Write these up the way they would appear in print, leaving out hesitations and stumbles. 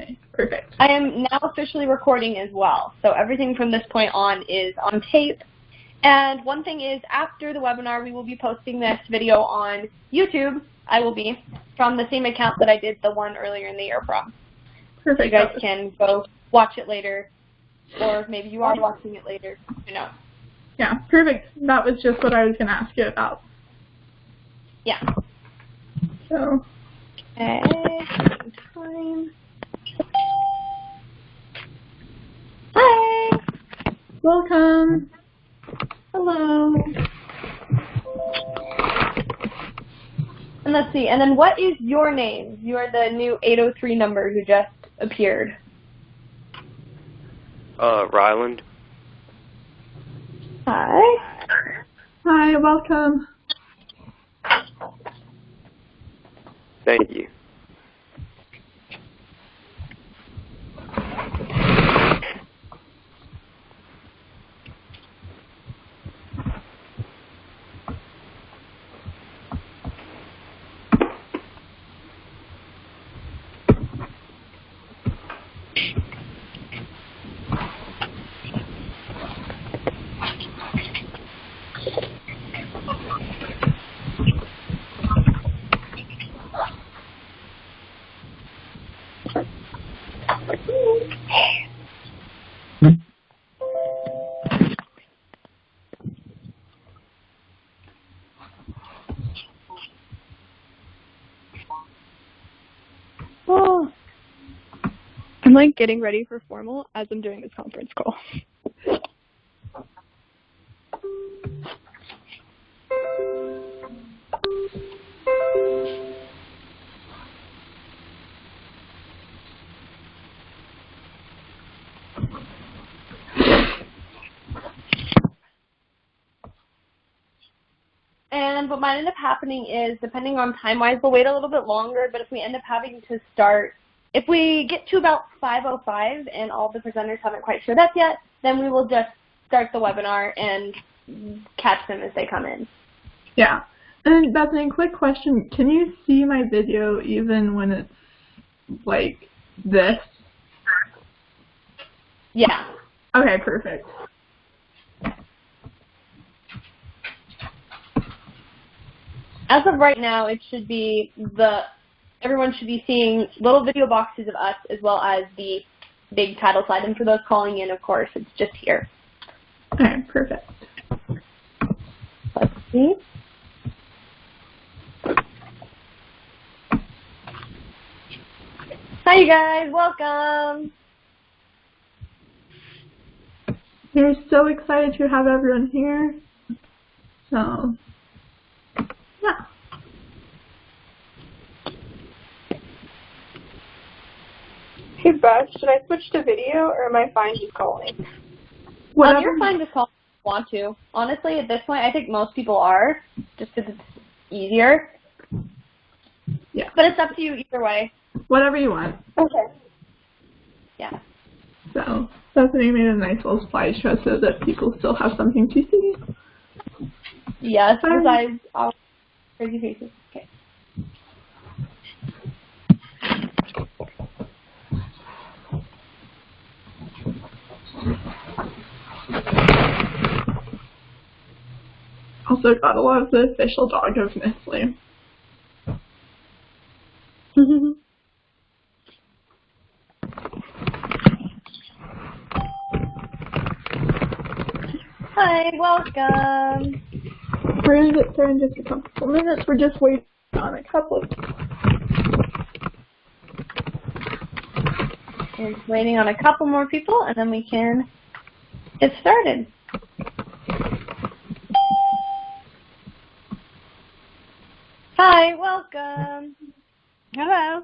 Okay, perfect. I am now officially recording as well, so everything from this point on is on tape. And one thing is, after the webinar, we will be posting this video on YouTube. I will be from the same account that I did the one earlier in the year from. Perfect. So you guys can go watch it later, or maybe you are watching it later. Who knows? Yeah, perfect. That was just what I was going to ask you about. Yeah. So. Okay. Time. Hi. Welcome. Hello. And let's see, and then what is your name? You are the new 803 number who just appeared. Ryland. Hi. Hi, welcome. Thank you. Oh. I'm like getting ready for formal as I'm doing this conference call. And what might end up happening is, depending on time-wise, we'll wait a little bit longer, but if we end up having to start, if we get to about 5:05 and all the presenters haven't quite showed up yet, then we will just start the webinar and catch them as they come in. Yeah. And Bethany, quick question. Can you see my video even when it's like this? Yeah. Okay, perfect. As of right now, it should be everyone should be seeing little video boxes of us as well as the big title slide. And for those calling in, of course, it's just here. Okay, perfect. Let's see. Hi, you guys. Welcome. We're so excited to have everyone here. So, yeah. Hey Beth, should I switch to video or am I fine just calling? Whatever. You're fine to call if you want to. Honestly, at this point, I think most people are, just because it's easier. Yeah. But it's up to you either way. Whatever you want. Okay. Yeah. So, Bethany made a nice little slideshow so that people still have something to see. Yes, besides all crazy faces. Okay. Also got a lot of the official dog of Nestle. Hi, welcome. We're going to get started in just a couple minutes. We're just waiting on a couple of... We're just waiting on a couple more people, and then we can get started. Hi, welcome. Hello.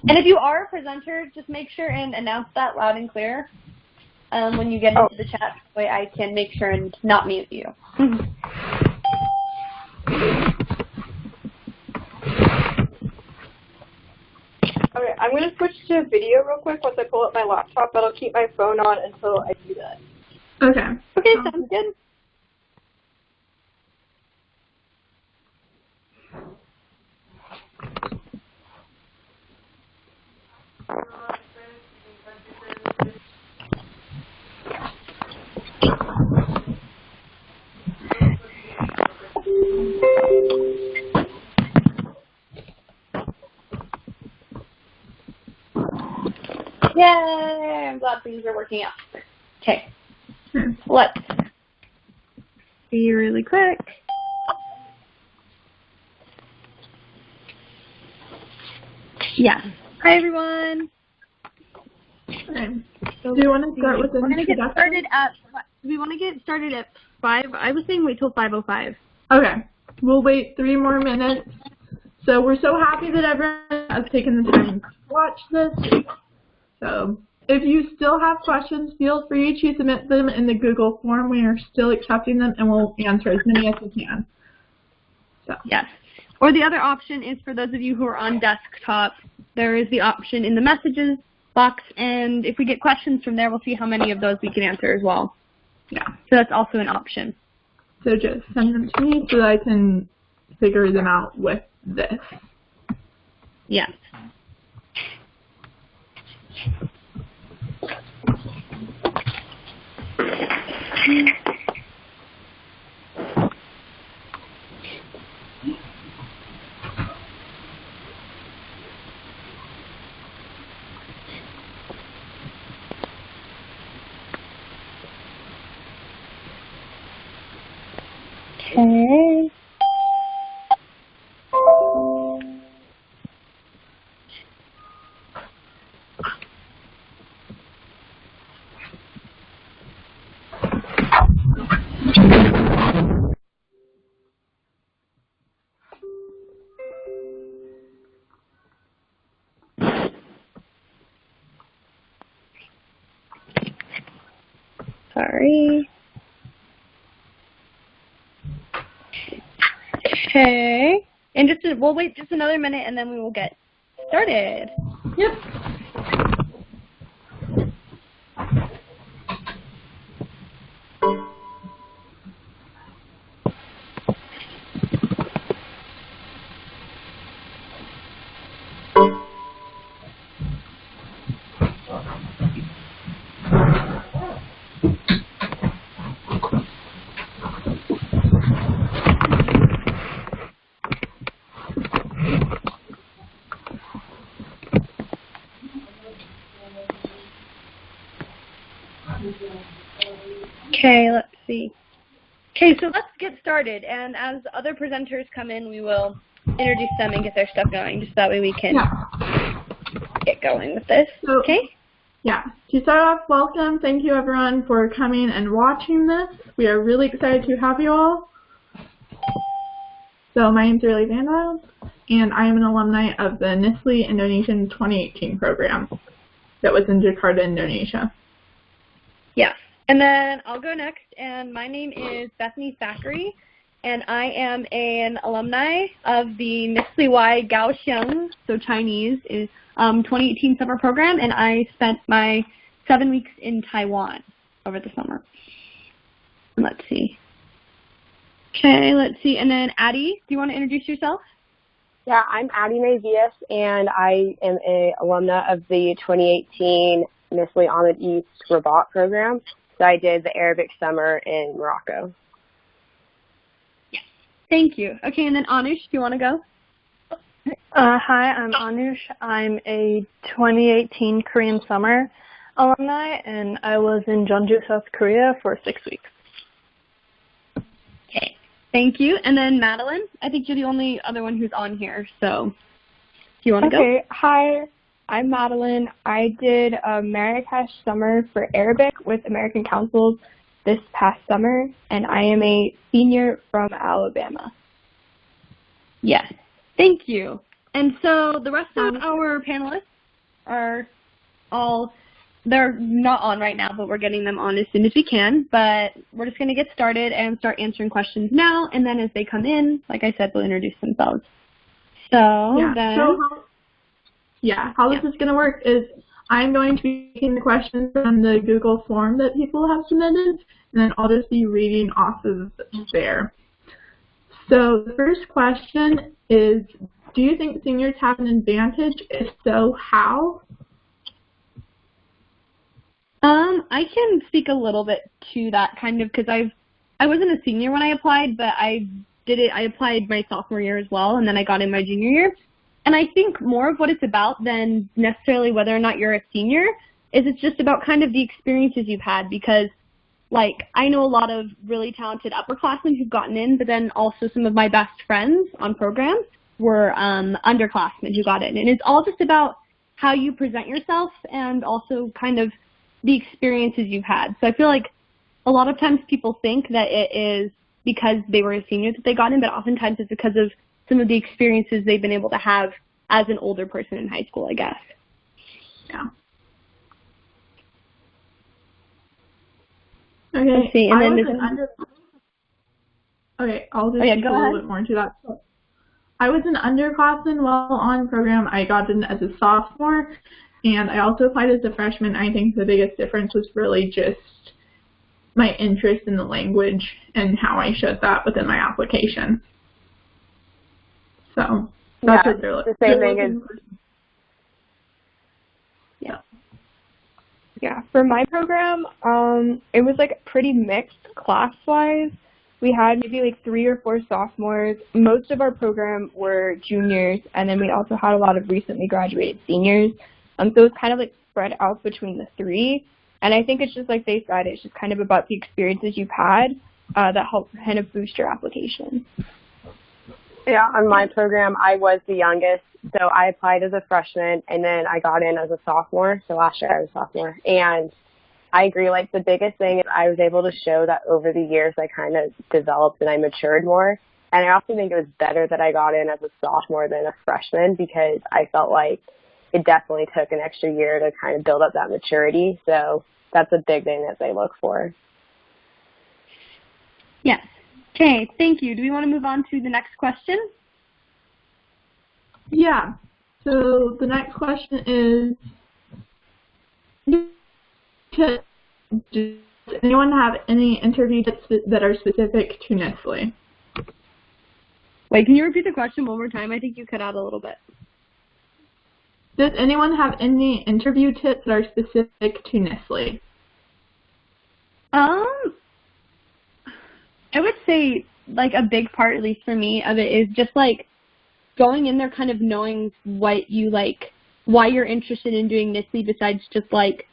And if you are a presenter, just make sure and announce that loud and clear when you get into the chat. That way I can make sure and not mute you. Okay. I'm going to switch to video real quick once I pull up my laptop, but I'll keep my phone on until I do that. Okay. Okay, sounds good. Yay! I'm glad things are working out. Okay. Let's see really quick. Yeah. Hi, everyone. Okay. Do you want to start with an introduction? We want to get started at 5. I was saying wait till 5:05. Okay. We'll wait 3 more minutes. So we're so happy that everyone has taken the time to watch this. So if you still have questions, feel free to submit them in the Google form. We are still accepting them, and we'll answer as many as we can. So. Yes. Or the other option is for those of you who are on desktop, there is the option in the messages box, and if we get questions from there, we'll see how many of those we can answer as well. Yeah. So that's also an option. So just send them to me so that I can figure them out with this. Yes. Okay. Sorry. Okay. And we'll wait just another minute and then we will get started. Yep. Okay, let's see. Okay, so let's get started. And as other presenters come in, we will introduce them and get their stuff going, just that way we can get going with this. So, okay? Yeah. To start off, welcome. Thank you, everyone, for coming and watching this. We are really excited to have you all. So my name is Aurelia van Wilde, and I am an alumni of the NSLI Indonesian 2018 program that was in Jakarta, Indonesia. Yes. And then I'll go next, and my name is Bethany Thackeray, and I am an alumni of the NSLI-Y Kaohsiung, so Chinese, is 2018 summer program, and I spent my 7 weeks in Taiwan over the summer. And let's see. Okay, let's see. And then Addie, do you want to introduce yourself? Yeah, I'm Addie Vias, and I am an alumna of the 2018 NSLI-Y Rabat program. So I did the Arabic summer in Morocco. Yes. Thank you. Okay, and then Aanoosh, do you want to go? Hi, I'm Aanoosh. I'm a 2018 Korean summer alumni, and I was in Jeonju, South Korea for 6 weeks. Okay. Thank you. And then Madeline, I think you're the only other one who's on here, so do you want to go? Okay, hi. I'm Madeline. I did a Marrakesh summer for Arabic with American Councils this past summer, and I am a senior from Alabama. Yes. Thank you. And so the rest of our panelists are they're not on right now, but we're getting them on as soon as we can. But we're just going to get started and start answering questions now, and then as they come in, like I said, they'll introduce themselves. So Yeah, how this is going to work is I'm going to be taking the questions from the Google form that people have submitted, and then I'll just be reading off of there. So the first question is, do you think seniors have an advantage? If so, how? I can speak a little bit to that kind of because I wasn't a senior when I applied, but I applied my sophomore year as well, and then I got in my junior year. And I think more of what it's about than necessarily whether or not you're a senior is it's just about kind of the experiences you've had, because like I know a lot of really talented upperclassmen who've gotten in, but then also some of my best friends on programs were underclassmen who got in. And it's all just about how you present yourself and also kind of the experiences you've had. So I feel like a lot of times people think that it is because they were a senior that they got in, but oftentimes it's because of some of the experiences they've been able to have as an older person in high school, I guess. Yeah. Okay. Let's see, and Okay, I'll just speak a little bit more into that. So, I was an underclassman while on program. I got in as a sophomore, and I also applied as a freshman. I think the biggest difference was really just my interest in the language and how I showed that within my application. So that's what they're looking for. The same thing as Yeah, for my program, it was like pretty mixed class-wise. We had maybe like 3 or 4 sophomores. Most of our program were juniors, and then we also had a lot of recently graduated seniors. So it was kind of like spread out between the 3. And I think it's just like they said, it's just kind of about the experiences you've had that help kind of boost your application. Yeah, on my program, I was the youngest, so I applied as a freshman, and then I got in as a sophomore, so last year I was a sophomore, and I agree, like, the biggest thing is I was able to show that over the years I kind of developed and I matured more, and I also think it was better that I got in as a sophomore than a freshman because I felt like it definitely took an extra year to kind of build up that maturity, so that's a big thing that they look for. Yes. Okay, thank you. Do we want to move on to the next question? Yeah. So the next question is, does anyone have any interview tips that are specific to NSLI? Wait, can you repeat the question one more time? I think you cut out a little bit. Does anyone have any interview tips that are specific to NSLI? I would say, like, a big part, at least for me, of it is just, like, going in there kind of knowing what you, like, why you're interested in doing NSLI besides just, like,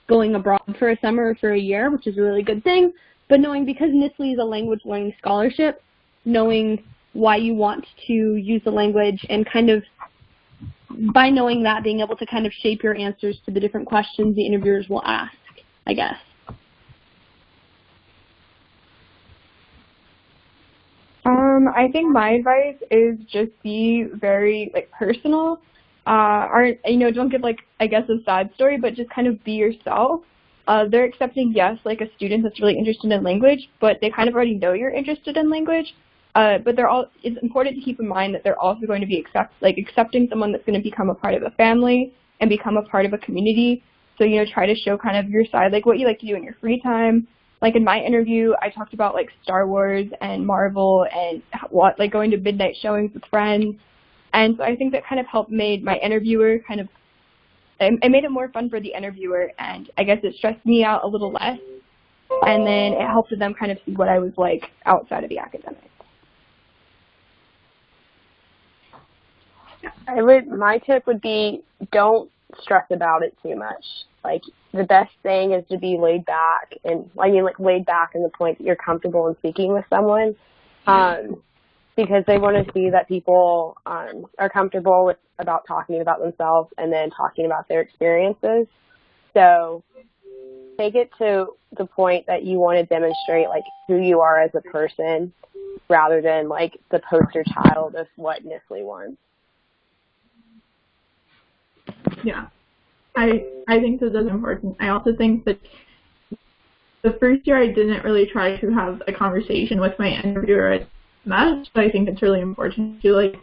going abroad for a summer or for a year, which is a really good thing, but knowing because NSLI is a language learning scholarship, knowing why you want to use the language and kind of, by knowing that, being able to kind of shape your answers to the different questions the interviewers will ask, I guess. I think my advice is just be very, like, personal. Don't give, like, I guess a sad story, but just kind of be yourself. They're accepting, yes, like a student that's really interested in language, but they kind of already know you're interested in language. But it's important to keep in mind that they're also going to be accepting someone that's going to become a part of a family and become a part of a community. So, try to show kind of your side, like what you like to do in your free time. Like in my interview, I talked about like Star Wars and Marvel and going to midnight showings with friends. And so I think that kind of helped made my interviewer it made it more fun for the interviewer, and I guess it stressed me out a little less. And then it helped them kind of see what I was like outside of the academics. My tip would be don't stress about it too much. Like, the best thing is to be laid back, and laid back in the point that you're comfortable in speaking with someone, because they want to see that people are comfortable about talking about themselves and then talking about their experiences. So take it to the point that you want to demonstrate like who you are as a person, rather than like the poster child of what NSLI wants. Yeah, I think that that's important. I also think that the first year I didn't really try to have a conversation with my interviewer as much, but I think it's really important to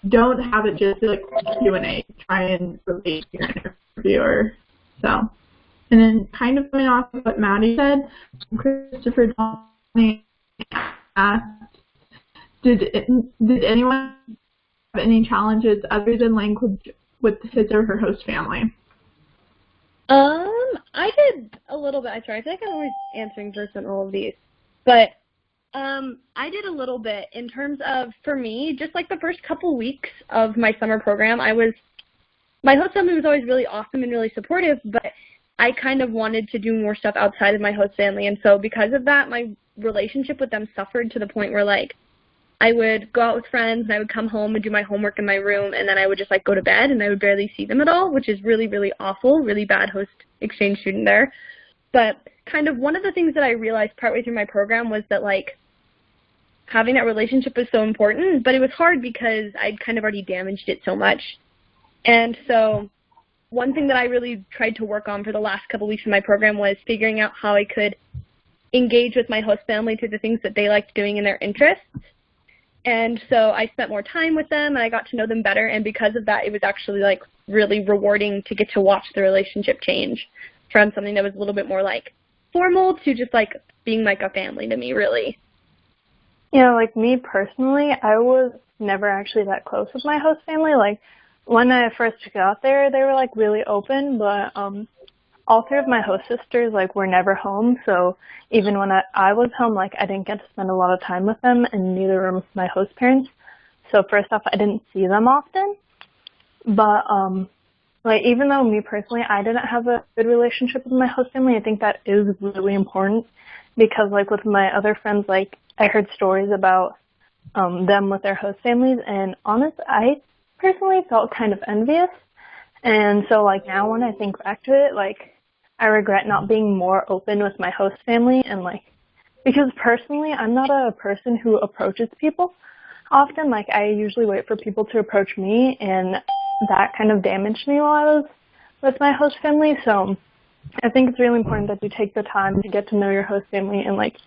don't have it just be like Q&A. Try and relate to your interviewer. So, and then kind of coming off of what Maddie said, Christopher Johnny asked, did anyone have any challenges other than language with his or her host family? I did a little bit. I feel like I'm always answering first on all of these. But I did a little bit in terms of, for me, just like the first couple weeks of my summer program, my host family was always really awesome and really supportive, but I kind of wanted to do more stuff outside of my host family. And so because of that, my relationship with them suffered to the point where, like, I would go out with friends and I would come home and do my homework in my room, and then I would just like go to bed and I would barely see them at all, which is really, really awful, really bad host exchange student there. But kind of one of the things that I realized partway through my program was that like having that relationship was so important, but it was hard because I'd kind of already damaged it so much. And so one thing that I really tried to work on for the last couple weeks of my program was figuring out how I could engage with my host family through the things that they liked doing in their interests. And so I spent more time with them and I got to know them better, and because of that it was actually like really rewarding to get to watch the relationship change from something that was a little bit more like formal to just like being like a family to me, really. You know, like me personally, I was never actually that close with my host family. Like when I first got there, they were like really open, but all three of my host sisters like were never home, so even when I was home, like I didn't get to spend a lot of time with them, and neither were my host parents. So first off, I didn't see them often. But like even though me personally, I didn't have a good relationship with my host family, I think that is really important, because like with my other friends, like I heard stories about them with their host families, and honestly, I personally felt kind of envious. And so like now when I think back to it, like I regret not being more open with my host family, and like because personally I'm not a person who approaches people often. Like I usually wait for people to approach me, and that kind of damaged me while I was with my host family. So I think it's really important that you take the time to get to know your host family and like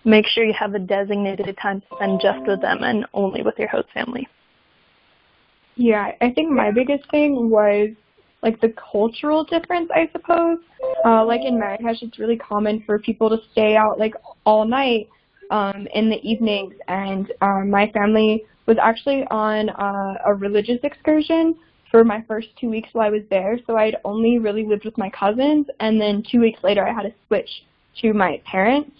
make sure you have a designated time to spend just with them and only with your host family. Yeah, I think my biggest thing was like the cultural difference, I suppose. Like in Marrakesh, it's really common for people to stay out like all night in the evenings, and my family was actually on a religious excursion for my first 2 weeks while I was there, so I'd only really lived with my cousins, and then 2 weeks later I had to switch to my parents,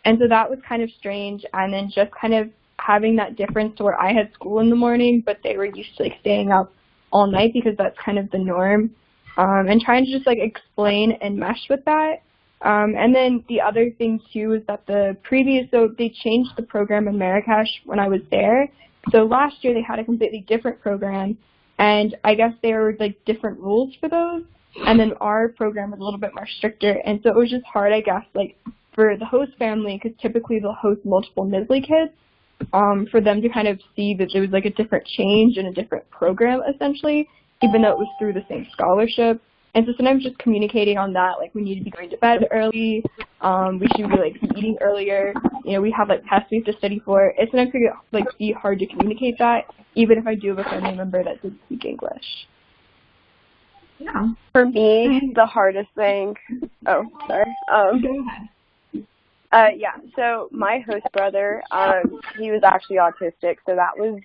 and so that was kind of strange. And then just kind of having that difference to where I had school in the morning, but they were used to like staying up all night because that's kind of the norm, and trying to just like explain and mesh with that. And then the other thing too is that so they changed the program in Marrakesh when I was there. So last year they had a completely different program, and I guess there were like different rules for those, and then our program was a little bit more stricter, and so it was just hard, I guess, like for the host family, because typically they'll host multiple NSLI kids, for them to kind of see that there was like a different change and a different program essentially, even though it was through the same scholarship. And so sometimes just communicating on that, like we need to be going to bed early, we should be like eating earlier, you know, we have like tests we have to study for. It's sometimes like be hard to communicate that, even if I do have a family member that doesn't speak English. Yeah. For me, the hardest thing. Oh, sorry. Go ahead. Yeah. So my host brother, he was actually autistic, so that was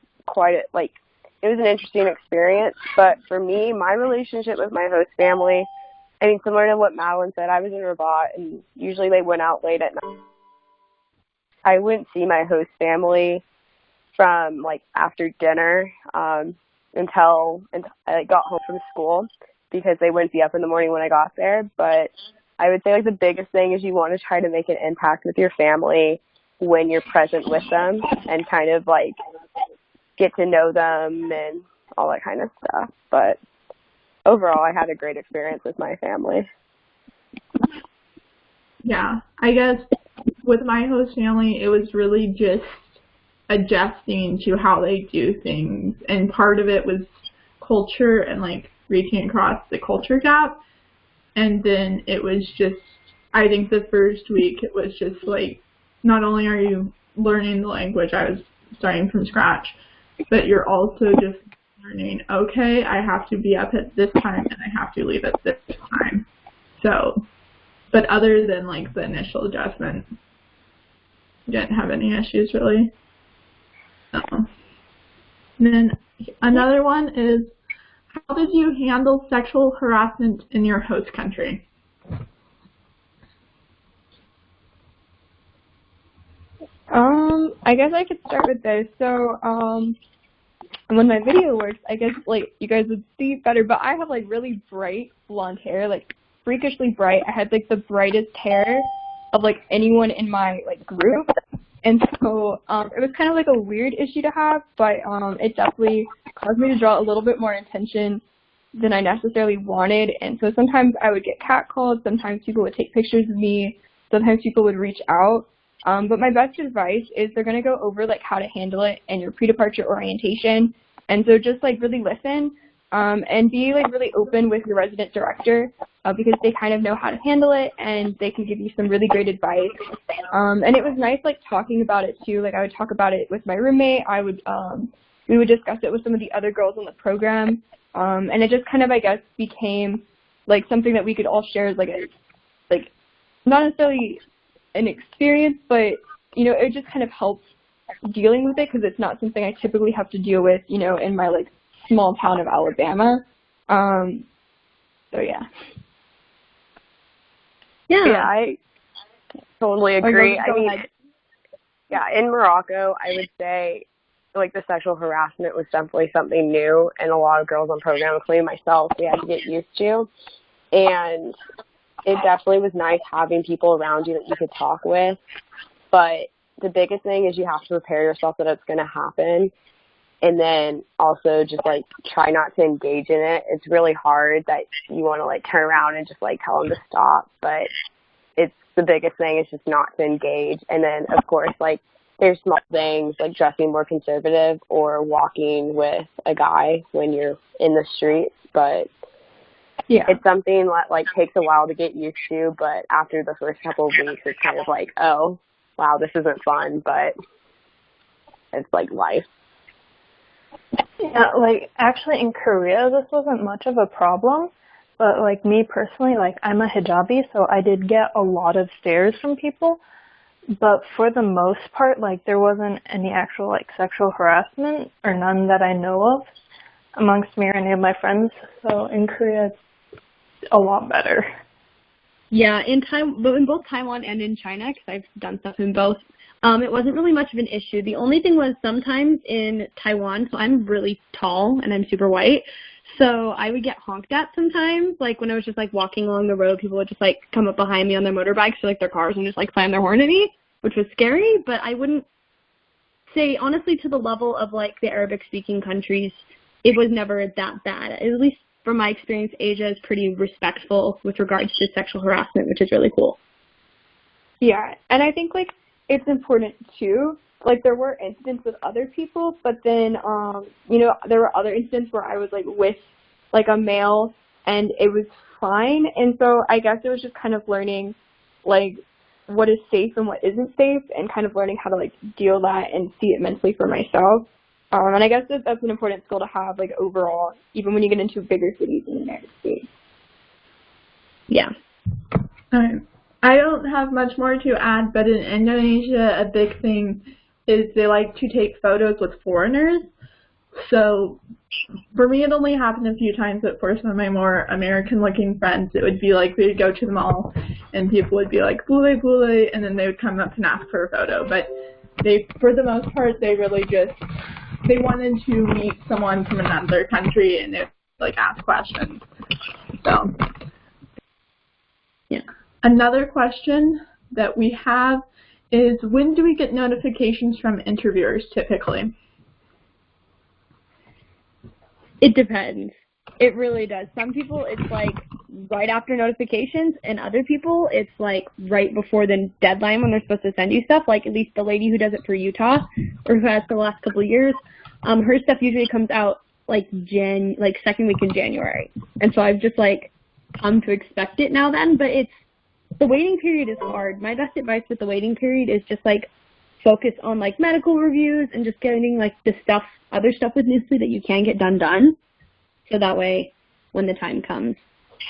it was an interesting experience. But for me, my relationship with my host family, I mean, similar to what Madeline said, I was in Rabat, and usually they went out late at night. I wouldn't see my host family from like after dinner until I got home from school, because they wouldn't be up in the morning when I got there. But I would say like the biggest thing is you want to try to make an impact with your family when you're present with them, and kind of like get to know them and all that kind of stuff. But overall, I had a great experience with my family. Yeah, I guess with my host family, it was really just adjusting to how they do things, and part of it was culture and like reaching across the culture gap. And then it was just, I think the first week it was just like, not only are you learning the language, I was starting from scratch, but you're also just learning, okay, I have to be up at this time and I have to leave at this time. So, but other than like the initial adjustment, didn't have any issues really. And then another one is, how did you handle sexual harassment in your host country? I guess I could start with this. So, when my video works, I guess like you guys would see better, but I have like really bright blonde hair, like freakishly bright. I had like the brightest hair of like anyone in my like group, and so it was kind of like a weird issue to have, but it definitely caused me to draw a little bit more attention than I necessarily wanted. And so sometimes I would get catcalled, sometimes people would take pictures of me, sometimes people would reach out. But my best advice is they're going to go over like how to handle it in your pre-departure orientation. And so just like really listen and be like really open with your resident director because they kind of know how to handle it and they can give you some really great advice. And it was nice like talking about it too. Like I would talk about it with my roommate. We would discuss it with some of the other girls in the program. And it just kind of, I guess, became like something that we could all share as like not necessarily an experience, but, you know, it just kind of helps dealing with it because it's not something I typically have to deal with, you know, in my, like, small town of Alabama. So, yeah. Yeah, I totally agree. I mean, yeah, in Morocco, I would say, like, the sexual harassment was definitely something new, and a lot of girls on program, including myself, we had to get used to. And it definitely was nice having people around you that you could talk with. But the biggest thing is you have to prepare yourself that it's going to happen. And then also just, like, try not to engage in it. It's really hard that you want to, like, turn around and just, like, tell them to stop. But it's the biggest thing is just not to engage. And then, of course, like, there's small things like dressing more conservative or walking with a guy when you're in the streets. But yeah, it's something that like takes a while to get used to. But after the first couple of weeks, it's kind of like, oh, wow, this isn't fun. But it's like life. Yeah, like actually in Korea, this wasn't much of a problem. But like me personally, like I'm a hijabi, so I did get a lot of stares from people. But for the most part, like, there wasn't any actual, like, sexual harassment, or none that I know of, amongst me or any of my friends. So in Korea, it's a lot better. Yeah, in both Taiwan and in China, because I've done stuff in both, it wasn't really much of an issue. The only thing was sometimes in Taiwan, so I'm really tall and I'm super white, so I would get honked at sometimes. Like, when I was just, like, walking along the road, people would just, like, come up behind me on their motorbikes or, like, their cars and just, like, slam their horn at me, which was scary. But I wouldn't say, honestly, to the level of, like, the Arabic-speaking countries, it was never that bad. At least from my experience, Asia is pretty respectful with regards to sexual harassment, which is really cool. Yeah, and I think, like, it's important, too. Like, there were incidents with other people, but then, you know, there were other incidents where I was, like, with, like, a male, and it was fine. And so I guess it was just kind of learning, like, what is safe and what isn't safe, and kind of learning how to, like, deal that and see it mentally for myself. And I guess that's an important skill to have, like, overall, even when you get into bigger cities in the United States. Yeah. I don't have much more to add, but in Indonesia, a big thing is they like to take photos with foreigners. So for me, it only happened a few times, but for some of my more American-looking friends, it would be like we would go to the mall, and people would be like, bule, bule, and then they would come up and ask for a photo. But they, for the most part, they really just, they wanted to meet someone from another country, and they would, like, ask questions. So, yeah. Another question that we have is, when do we get notifications from interviewers typically? It depends. It really does. Some people, it's like right after notifications, and other people, it's like right before the deadline when they're supposed to send you stuff. Like at least the lady who does it for Utah, or who has for the last couple of years, her stuff usually comes out like second week in January. And so I've just like come to expect it now then, but the waiting period is hard. My best advice with the waiting period is just like focus on like medical reviews and just getting like the other stuff with NSLI that you can get done. So that way, when the time comes,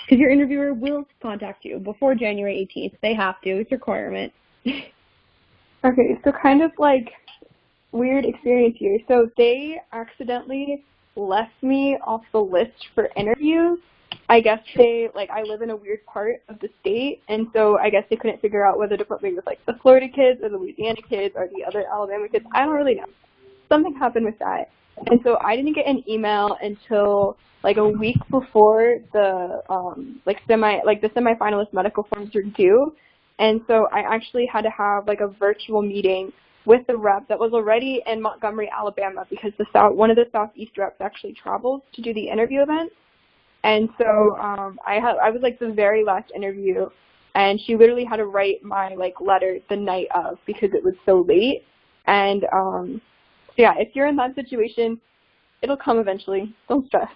because your interviewer will contact you before January 18th. They have to. It's a requirement. Okay, so kind of like weird experience here. So they accidentally left me off the list for interviews. I guess I live in a weird part of the state, and so I guess they couldn't figure out whether to put me with like the Florida kids or the Louisiana kids or the other Alabama kids. I don't really know. Something happened with that. And so I didn't get an email until like a week before the semifinalist medical forms were due. And so I actually had to have like a virtual meeting with the rep that was already in Montgomery, Alabama, because one of the Southeast reps actually travels to do the interview event. And so I was like the very last interview, and she literally had to write my like letter the night of because it was so late. And yeah, if you're in that situation, it'll come eventually. Don't stress.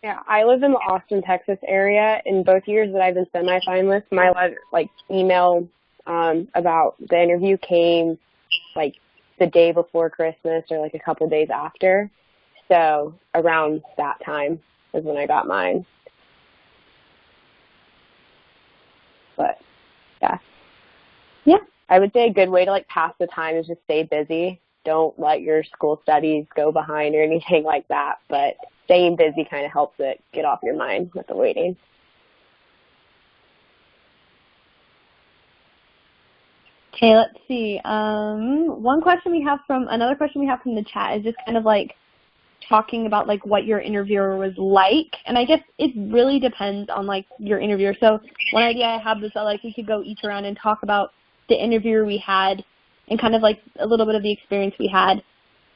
Yeah, I live in the Austin, Texas area. In both years that I've been semifinalist, my letter, email about the interview came like the day before Christmas or like a couple days after. So around that time is when I got mine. But yeah. Yeah, I would say a good way to like pass the time is just stay busy. Don't let your school studies go behind or anything like that, but staying busy kind of helps it get off your mind with the waiting. Okay, let's see. Another question we have from the chat is just kind of like talking about like what your interviewer was like, and I guess it really depends on like your interviewer. So one idea I have is that like we could go each around and talk about the interviewer we had and kind of like a little bit of the experience we had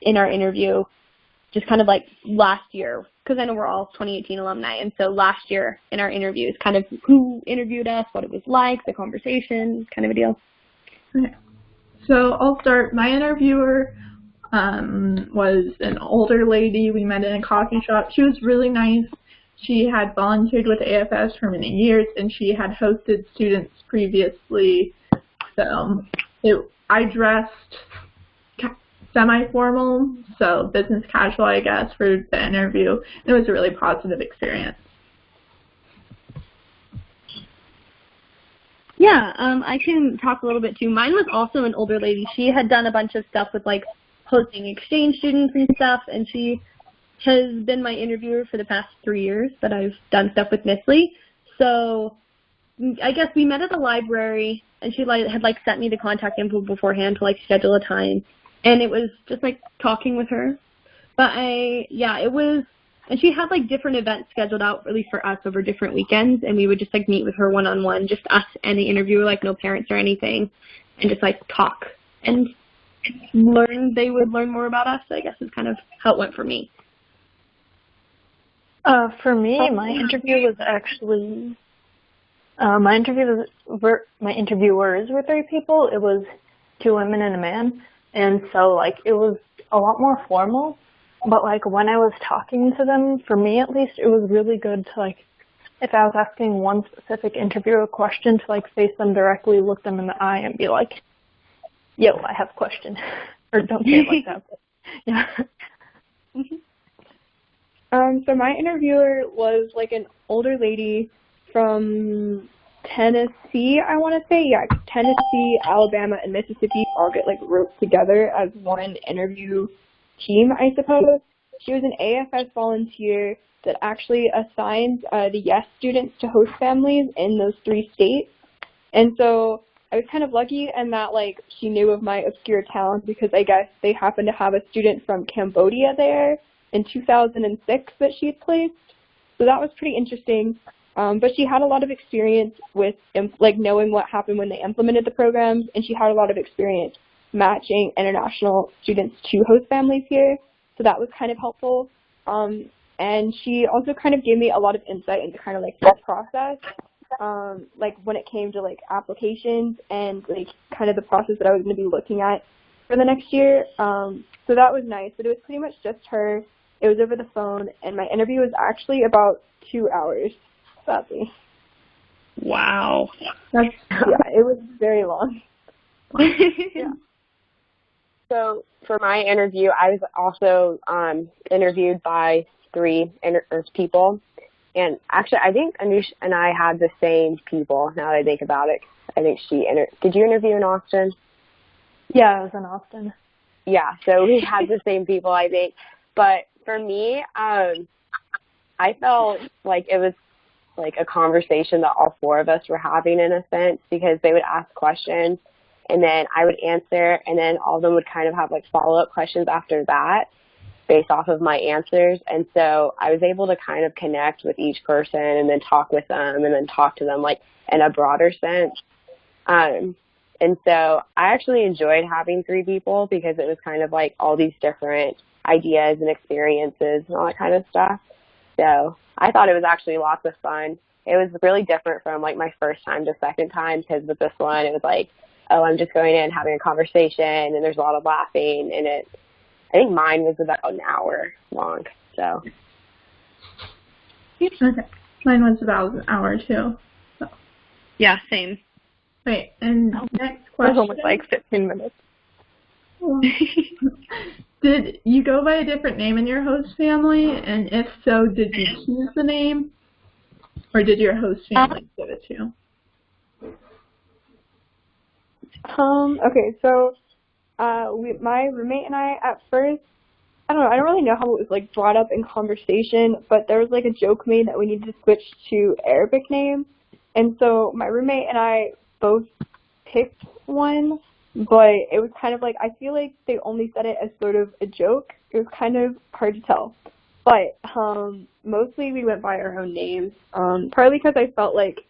in our interview, just kind of like last year, because I know we're all 2018 alumni, and so last year in our interviews, kind of who interviewed us, what it was like, the conversation, kind of a deal. Okay. So I'll start. My interviewer was an older lady. We met in a coffee shop. She was really nice. She had volunteered with AFS for many years, and she had hosted students previously. So I dressed semi-formal, so business casual, I guess, for the interview. It was a really positive experience. Yeah, I can talk a little bit too. Mine was also an older lady. She had done a bunch of stuff with like hosting exchange students and stuff, and she has been my interviewer for the past 3 years that I've done stuff with NSLI. So I guess we met at the library, and she had like sent me the contact info beforehand to like schedule a time, and it was just like talking with her. But it was, and she had like different events scheduled out, at least for us, over different weekends, and we would just like meet with her one-on-one, just us and the interviewer, like no parents or anything, and just like talk and learn. They would learn more about us, I guess, is kind of how it went for me. For me, my interview was actually my interviewers were 3 people. It was 2 women and a man, and so like it was a lot more formal. But like when I was talking to them, for me at least, it was really good to like, if I was asking one specific interviewer a question, to like face them directly, look them in the eye, and be like, "Yo, I have a question," or don't say it like that. But, yeah. So my interviewer was like an older lady from Tennessee, I want to say. Yeah, Tennessee, Alabama, and Mississippi all get like roped together as one interview team, I suppose. She was an AFS volunteer that actually assigns the YES students to host families in those 3 states. And so I was kind of lucky in that like she knew of my obscure talent, because I guess they happened to have a student from Cambodia there in 2006 that she had placed. So that was pretty interesting. But she had a lot of experience with like knowing what happened when they implemented the programs, and she had a lot of experience matching international students to host families here. So that was kind of helpful. And she also kind of gave me a lot of insight into kind of like the process, like when it came to like applications and like kind of the process that I was going to be looking at for the next year. So that was nice, but it was pretty much just her. It was over the phone, and my interview was actually about 2 hours, sadly. Wow. That's Yeah, it was very long. Yeah. So for my interview, I was also interviewed by 3 people. And actually, I think Aanoosh and I had the same people, now that I think about it. I think did you interview in Austin? Yeah, I was in Austin. Yeah, so we had the same people, I think. But for me, I felt like it was like a conversation that all 4 of us were having in a sense, because they would ask questions and then I would answer, and then all of them would kind of have like follow-up questions after that based off of my answers. And so I was able to kind of connect with each person and then talk with them and then talk to them like in a broader sense. And so I actually enjoyed having 3 people, because it was kind of like all these different ideas and experiences and all that kind of stuff. So I thought it was actually lots of fun. It was really different from like my first time to second time, because with this one it was like, oh, I'm just going in having a conversation and there's a lot of laughing, and I think mine was about an hour long. So okay. Mine was about an hour too. So. Yeah, same. Wait, and next It was question. almost like 15 minutes. Did you go by a different name in your host family? And if so, did you choose the name? Or did your host family give it to you? Okay, so my roommate and I at first, I don't really know how it was like brought up in conversation, but there was like a joke made that we needed to switch to Arabic names. And so my roommate and I both picked one, but it was kind of like, I feel like they only said it as sort of a joke. It was kind of hard to tell. But mostly we went by our own names, partly because I felt like,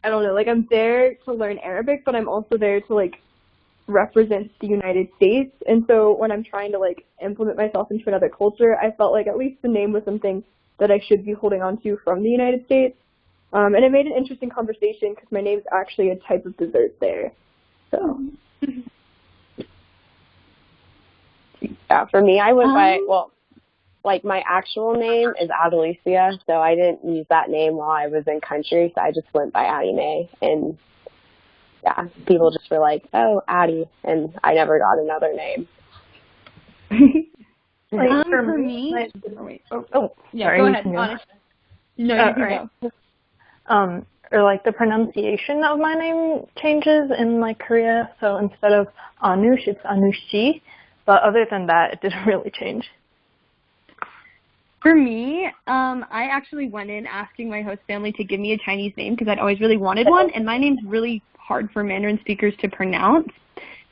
I don't know, like I'm there to learn Arabic, but I'm also there to like represent the United States. And so when I'm trying to like implement myself into another culture, I felt like at least the name was something that I should be holding on to from the United States. And it made an interesting conversation because my name's actually a type of dessert there. So. Yeah, for me, I went by, well, like my actual name is Aurelia, so I didn't use that name while I was in country, so I just went by Addie Mae. And yeah, people just were like, oh, Addie, and I never got another name. Like For me, yeah, go ahead, honest. No, you can go. Or like the pronunciation of my name changes in like Korea, so instead of Aanoosh, it's Aanooshi, but other than that, it didn't really change. For me, I actually went in asking my host family to give me a Chinese name because I'd always really wanted one, and my name's really hard for Mandarin speakers to pronounce,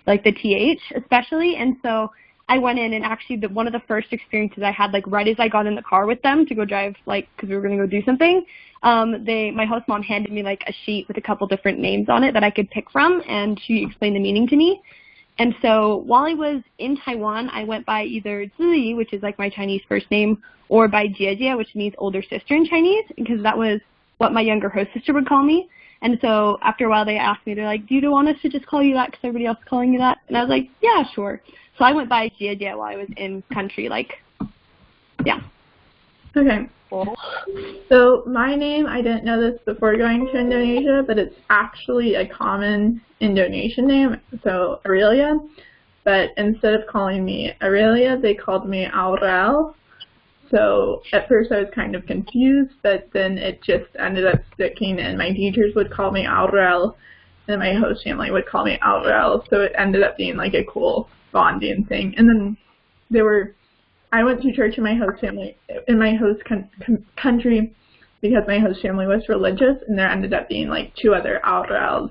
like the TH especially, and so I went in and actually one of the first experiences I had, like right as I got in the car with them to go drive, like, because we were going to go do something, my host mom handed me like a sheet with a couple different names on it that I could pick from, and she explained the meaning to me. And so while I was in Taiwan, I went by either Ziyi, which is like my Chinese first name, or by Jiejie, which means older sister in Chinese, because that was what my younger host sister would call me. And so after a while, they asked me, they're like, do you want us to just call you that because everybody else is calling you that? And I was like, yeah, sure. So I went by Jiejie while I was in country, like, yeah. Okay. So my name, I didn't know this before going to Indonesia, but it's actually a common Indonesian name, so Aurelia. But instead of calling me Aurelia, they called me Aurel. So at first I was kind of confused, but then it just ended up sticking, and my teachers would call me Aurel, and my host family would call me Aurel. So it ended up being like a cool bonding thing. And then I went to church in my host family, in my host country, because my host family was religious, and there ended up being like 2 other Aurels,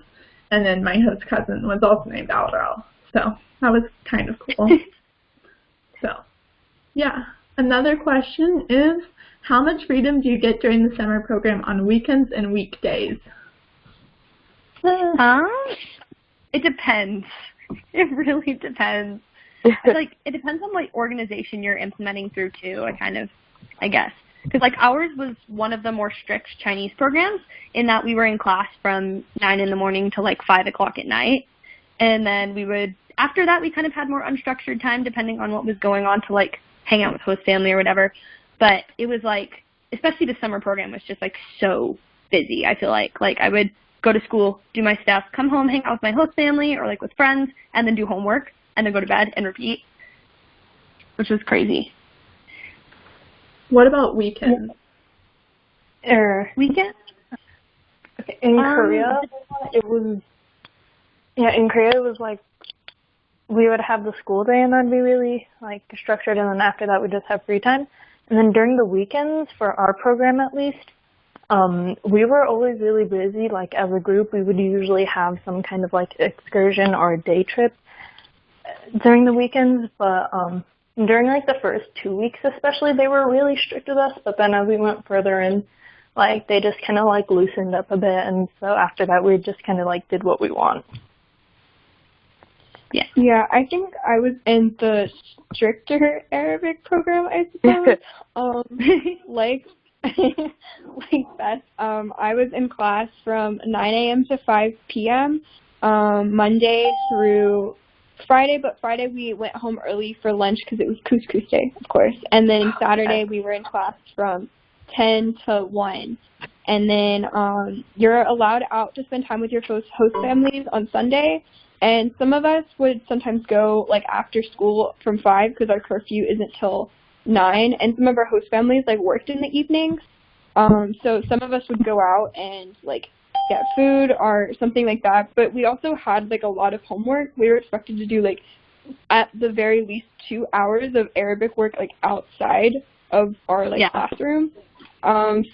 and then my host cousin was also named Aurel. So that was kind of cool. So, yeah. Another question is, how much freedom do you get during the summer program on weekends and weekdays? It depends. It really depends. It's like, it depends on what organization you're implementing through too, I guess. Because like ours was one of the more strict Chinese programs in that we were in class from 9 in the morning to like 5 o'clock at night. And then after that we kind of had more unstructured time depending on what was going on to like hang out with host family or whatever. But it was like, especially the summer program was just like so busy, I feel like. Like, I would go to school, do my stuff, come home, hang out with my host family or, like, with friends, and then do homework, and then go to bed and repeat, which was crazy. What about weekends? Weekends? Okay. In Korea, it was, in Korea it was like we would have the school day and that'd be really like structured, and then after that we just have free time. And then during the weekends, for our program at least, we were always really busy. Like as a group, we would usually have some kind of like excursion or a day trip during the weekends. But during like the first 2 weeks especially, they were really strict with us. But then as we went further in, like they just kind of like loosened up a bit. And so after that, we just kind of like did what we want. Yeah, I think I was in the stricter Arabic program, I suppose. Like Beth, I was in class from 9 a.m. to 5 p.m. Monday through Friday, but Friday we went home early for lunch because it was couscous day, of course. And then Saturday we were in class from 10 to 1. And then you're allowed out to spend time with your host families on Sunday. And some of us would sometimes go, like, after school from 5 because our curfew isn't till 9. And some of our host families, like, worked in the evenings. So some of us would go out and, like, get food or something like that. But we also had, like, a lot of homework. We were expected to do, like, at the very least 2 hours of Arabic work, like, outside of our, like, classroom.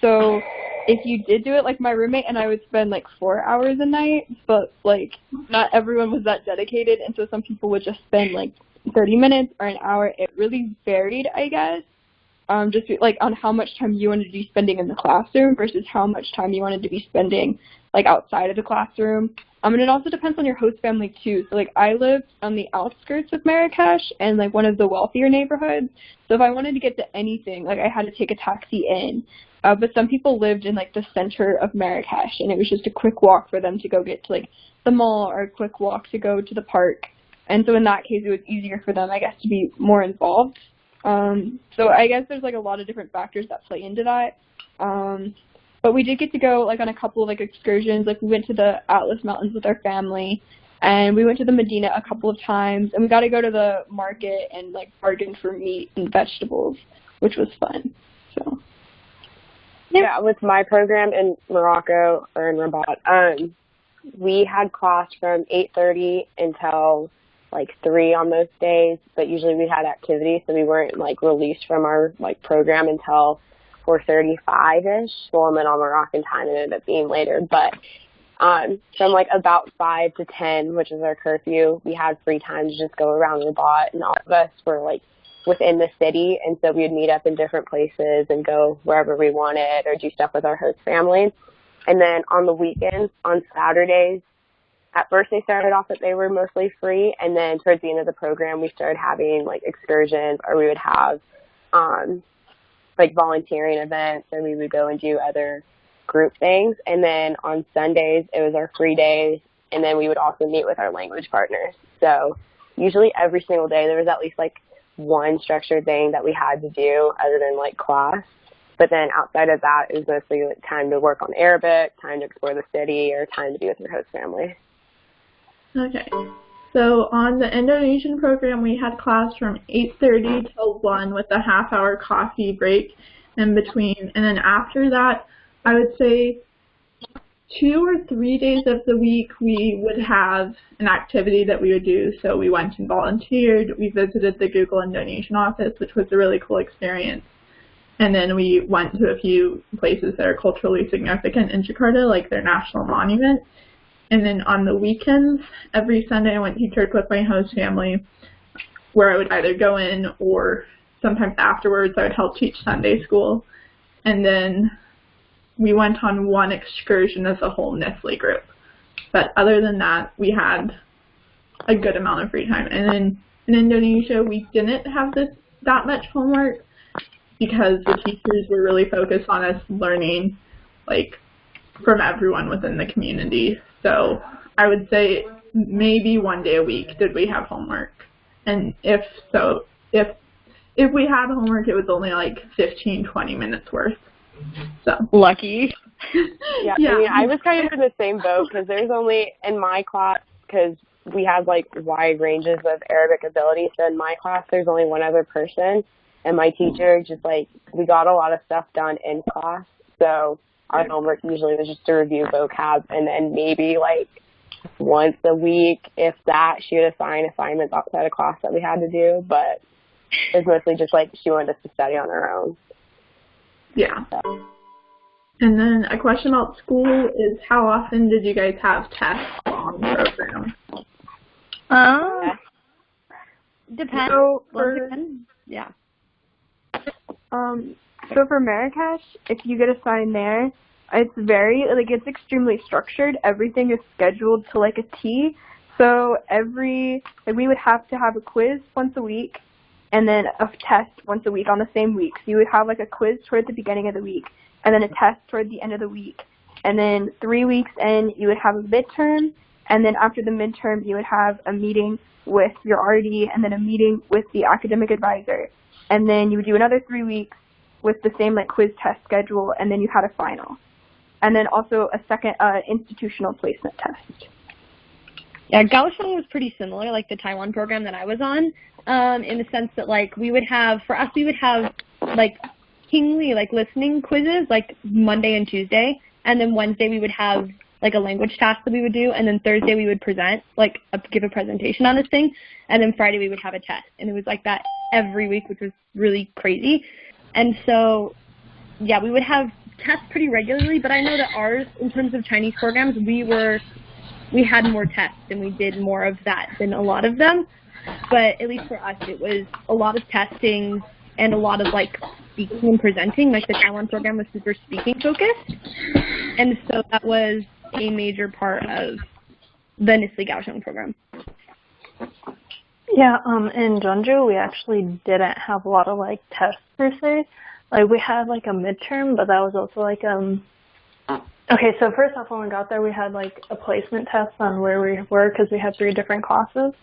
So if you did do it, like my roommate and I would spend like 4 hours a night, but like not everyone was that dedicated, and so some people would just spend like 30 minutes or an hour. It really varied, I guess, just like on how much time you wanted to be spending in the classroom versus how much time you wanted to be spending like outside of the classroom. And it also depends on your host family too. So like I lived on the outskirts of Marrakesh and like one of the wealthier neighborhoods. So if I wanted to get to anything, like I had to take a taxi in. But some people lived in like the center of Marrakesh, and it was just a quick walk for them to go get to like the mall or a quick walk to go to the park. And so in that case, it was easier for them, I guess, to be more involved. So I guess there's like a lot of different factors that play into that. But we did get to go like on a couple of like excursions. Like we went to the Atlas Mountains with our family, and we went to the Medina a couple of times, and we got to go to the market and like bargain for meat and vegetables, which was fun. So. Yeah, with my program in Morocco or in Rabat, we had class from 8:30 until like 3 on most days, but usually we had activities, so we weren't like released from our like program until 4:35ish. Well, and then on Moroccan time it ended up being later, but from like about 5 to 10, which is our curfew, we had free time to just go around Rabat, and all of us were like within the city, and so we would meet up in different places and go wherever we wanted or do stuff with our host family. And then on the weekends, on Saturdays, at first they started off that they were mostly free, and then towards the end of the program we started having like excursions, or we would have like volunteering events, or we would go and do other group things. And then on Sundays it was our free days, and then we would also meet with our language partners. So usually every single day there was at least like one structured thing that we had to do other than like class. But then outside of that, it was mostly like time to work on Arabic, time to explore the city, or time to be with your host family. Okay. So on the Indonesian program, we had class from 8:30 till 1 with a half-hour coffee break in between. And then after that, I would say 2 or 3 days of the week we would have an activity that we would do. So we went and volunteered. We visited the Google Indonesian office, which was a really cool experience. And then we went to a few places that are culturally significant in Jakarta, like their national monument. And then on the weekends, every Sunday I went to church with my host family, where I would either go in or sometimes afterwards I would help teach Sunday school. And then we went on one excursion as a whole NSLI group. But other than that, we had a good amount of free time. And then in Indonesia, we didn't have that much homework because the teachers were really focused on us learning, like, from everyone within the community. So I would say maybe 1 day a week did we have homework. And if so, if we had homework, it was only like 15, 20 minutes worth. So lucky. Yeah, yeah. I mean, I was kind of in the same boat because there's only, in my class, because we have, like, wide ranges of Arabic ability, so in my class there's only one other person, and my teacher just, like, we got a lot of stuff done in class, so our homework usually was just to review vocab, and then maybe, like, once a week, if that, she would assign assignments outside of class that we had to do, but it was mostly just, like, she wanted us to study on our own. Yeah. And then a question about school is, how often did you guys have tests on the program? Depends. So Yeah. So for Marrakesh, if you get assigned there, it's extremely structured. Everything is scheduled to like a T. So we would have to have a quiz once a week and then a test once a week on the same week. So you would have like a quiz toward the beginning of the week and then a test toward the end of the week. And then 3 weeks in, you would have a midterm. And then after the midterm, you would have a meeting with your RD and then a meeting with the academic advisor. And then you would do another 3 weeks with the same like quiz test schedule, and then you had a final. And then also a second institutional placement test. Yeah, Kaohsiung was pretty similar, like the Taiwan program that I was on, in the sense that like we would have like kingly like listening quizzes like Monday and Tuesday, and then Wednesday we would have like a language task that we would do, and then Thursday we would present, like give a presentation on this thing, and then Friday we would have a test, and it was like that every week, which was really crazy. And so, yeah, we would have tests pretty regularly, but I know that ours, in terms of Chinese programs, we had more tests, and we did more of that than a lot of them. But at least for us, it was a lot of testing and a lot of, like, speaking and presenting. Like, the Taiwan program was super speaking focused. And so that was a major part of the NSLI-Y Kaohsiung program. Yeah, in Jeonju, we actually didn't have a lot of, like, tests per se. Like, we had, like, a midterm, but that was also, like, okay, so first off, when we got there, we had, like, a placement test on where we were because we had 3 different classes.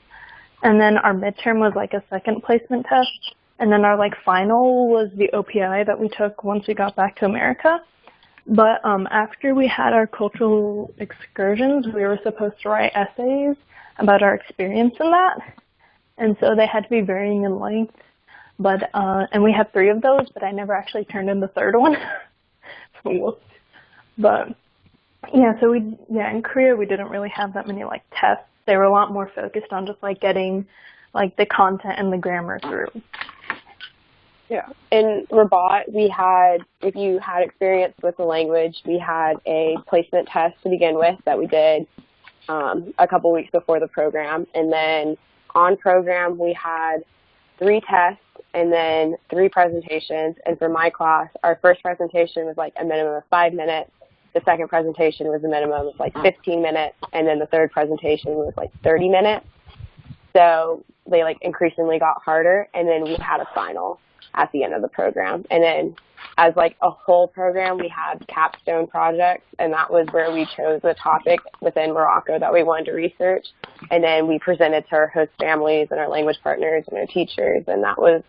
And then our midterm was, like, a second placement test. And then our, like, final was the OPI that we took once we got back to America. But after we had our cultural excursions, we were supposed to write essays about our experience in that. And so they had to be varying in length. But and we had 3 of those, but I never actually turned in the 3rd one. But yeah, so in Korea we didn't really have that many like tests. They were a lot more focused on just like getting like the content and the grammar through. Yeah. In Rabat, we had, if you had experience with the language, we had a placement test to begin with that we did a couple weeks before the program. And then on program, we had 3 tests and then 3 presentations. And for my class, our first presentation was like a minimum of 5 minutes. The second presentation was a minimum of like 15 minutes. And then the third presentation was like 30 minutes. So they like increasingly got harder. And then we had a final at the end of the program. And then as like a whole program, we had capstone projects, and that was where we chose the topic within Morocco that we wanted to research. And then we presented to our host families and our language partners and our teachers, and that was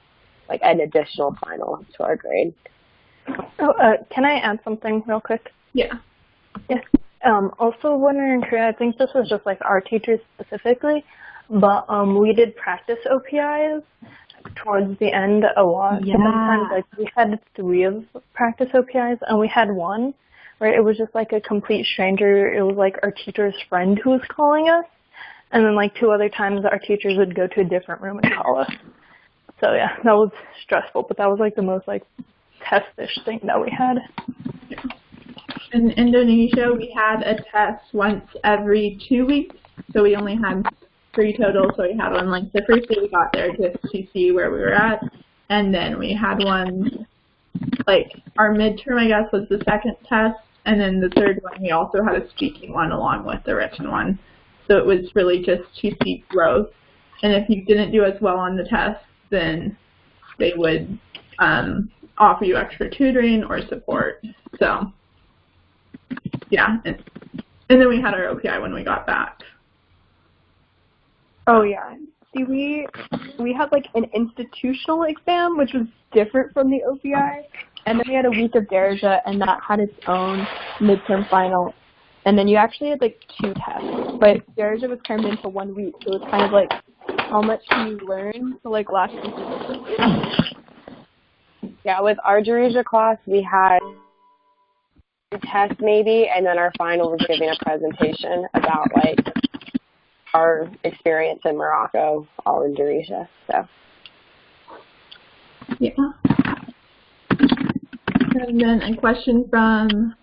like an additional final to our grade. Can I add something real quick? Yeah. Yes. Also, when we were in Korea, I think this was just like our teachers specifically, but we did practice OPIs towards the end a lot. Yeah. Sometimes like we had 3 of practice OPIs, and we had one where it was just like a complete stranger. It was like our teacher's friend who was calling us, and then like 2 other times our teachers would go to a different room and call us. So yeah, that was stressful, but that was like the most like test-ish thing that we had. In Indonesia, we had a test once every 2 weeks, so we only had 3 total, so we had one like the first day we got there just to see where we were at, and then we had one, like our midterm I guess was the second test, and then the third one we also had a speaking one along with the written one, so it was really just to see growth, and if you didn't do as well on the test, then they would offer you extra tutoring or support. So yeah, and then we had our OPI when we got back. Oh yeah. See, we had like an institutional exam, which was different from the OPI. and then we had a week of Derja, and that had its own midterm final. And then you actually had like 2 tests, but Derja was crammed into 1 week, so it was kind of like, how much can you learn to like last week? Yeah, with our Darija class, we had a test maybe, and then our final was giving a presentation about like our experience in Morocco, all in Darija. So. Yeah. And then a question from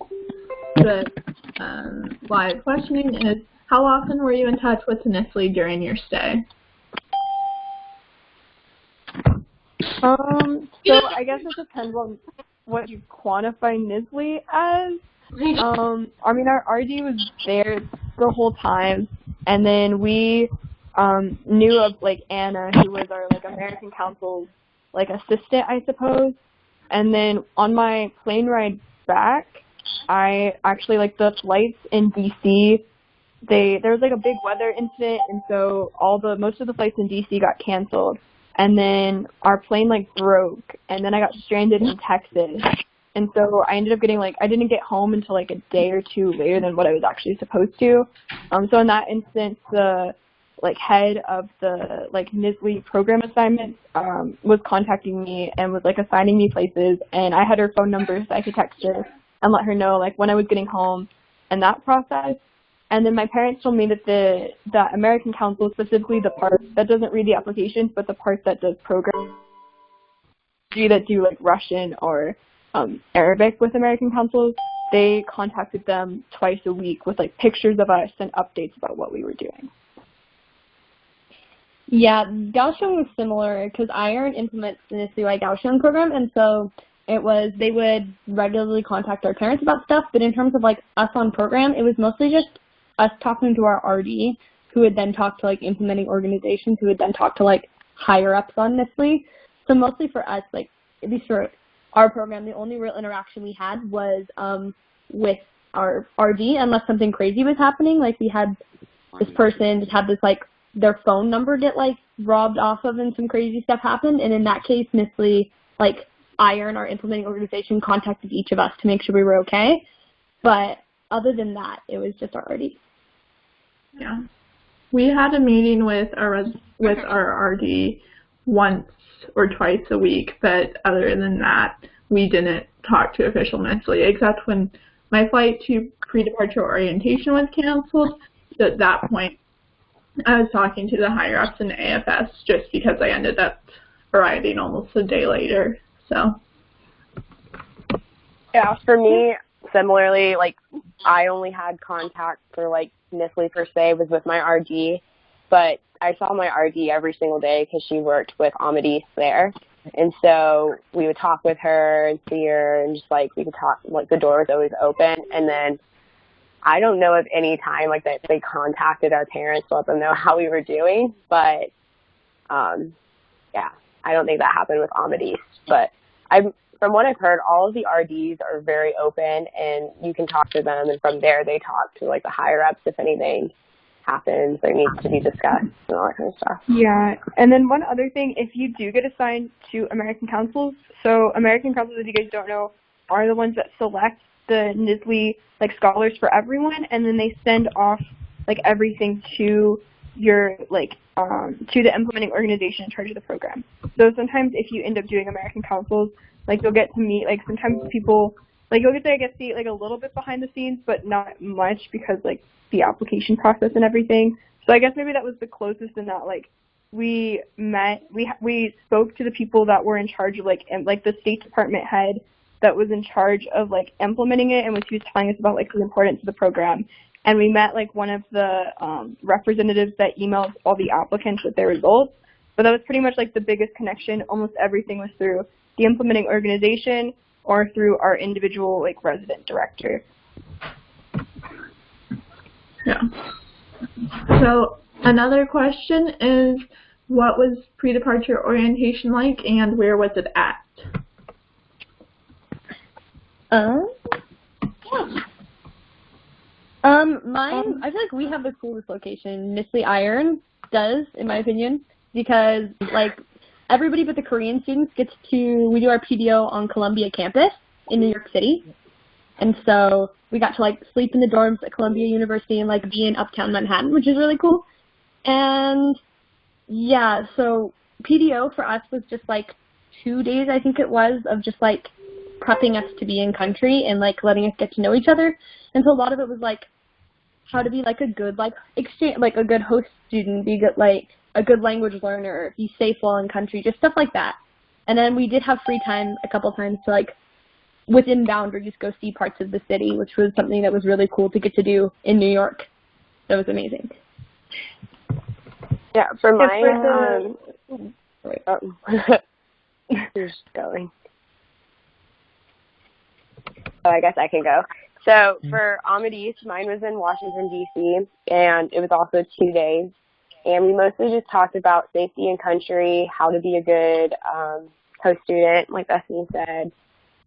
the live questioning is, how often were you in touch with NSLI during your stay? So I guess it depends on what you quantify NSLI as. I mean, our RD was there the whole time, and then we knew of like Anna, who was our like American Council's like assistant, I suppose. And then on my plane ride back, I actually like the flights in DC. There was like a big weather incident, and so most of the flights in DC got canceled. And then our plane like broke, and then I got stranded in Texas. And so I ended up getting I didn't get home until like a day or 2 later than what I was actually supposed to. So in that instance, the head of the NSLI program assignments was contacting me and was assigning me places, and I had her phone number so I could text her and let her know when I was getting home and that process. And then my parents told me that the American Council, specifically the part that doesn't read the applications, but the part that does programs, that do Russian or Arabic with American Councils, they contacted them twice a week with pictures of us and updates about what we were doing. Yeah, Gaussian was similar because IRN implements the NSLI-Y Gaussian program, and so they would regularly contact our parents about stuff, but in terms of us on program, it was mostly just us talking to our RD, who would then talk to implementing organizations, who would then talk to higher ups on NSLI. So mostly for us, at least for our program, the only real interaction we had was with our RD, unless something crazy was happening. We had this person just had this their phone number get robbed off of and some crazy stuff happened, and in that case NSLI IRN, our implementing organization, contacted each of us to make sure we were okay. But other than that, it was just our RD. Yeah. We had a meeting with our RD once or twice a week, but other than that, we didn't talk to official NSLI, except when my flight to pre-departure orientation was canceled. So at that point, I was talking to the higher-ups in the AFS just because I ended up arriving almost a day later. So. Yeah, for me, similarly, I only had contact for NSLI per se was with my RD, but I saw my RD every single day because she worked with Amadis there, and so we would talk with her and see her, and just we could talk. The door was always open, and then I don't know of any time that they contacted our parents to let them know how we were doing, but yeah, I don't think that happened with Amadis, but from what I've heard, all of the RDs are very open, and you can talk to them, and from there they talk to the higher ups if anything happens or needs to be discussed and all that kind of stuff. Yeah, and then one other thing, if you do get assigned to American Councils, so American Councils, if you guys don't know, are the ones that select the NSLI scholars for everyone, and then they send off everything to your to the implementing organization in charge of the program. So sometimes if you end up doing American Councils, you'll get to meet sometimes people you'll get to see a little bit behind the scenes, but not much because the application process and everything. So I guess maybe that was the closest in that we spoke to the people that were in charge of the State Department head that was in charge of implementing it, and was telling us about the importance of the program. And we met one of the representatives that emailed all the applicants with their results. So that was pretty much the biggest connection. Almost everything was through the implementing organization or through our individual resident director. Yeah. So another question is, what was pre-departure orientation like, and where was it at? Mine, I feel we have the coolest location. NSLI IRN does, in my opinion, because everybody but the Korean students we do our PDO on Columbia campus in New York City. And so we got to like sleep in the dorms at Columbia University and like be in uptown Manhattan, which is really cool. And yeah, so PDO for us was just like 2 days, I think it was, of just like prepping us to be in country and like letting us get to know each other. And so a lot of it was like how to be like a good like exchange, like a good host student, be good like a good language learner, be safe while in country, just stuff like that. And then we did have free time a couple times to like within boundaries go see parts of the city, which was something that was really cool to get to do in New York. That was amazing. Yeah, for mine, who's going? Oh, I guess I can go. So for Amadis, mine was in Washington, D.C., and it was also 2 days. And we mostly just talked about safety in country, how to be a good host student, like Bethany said,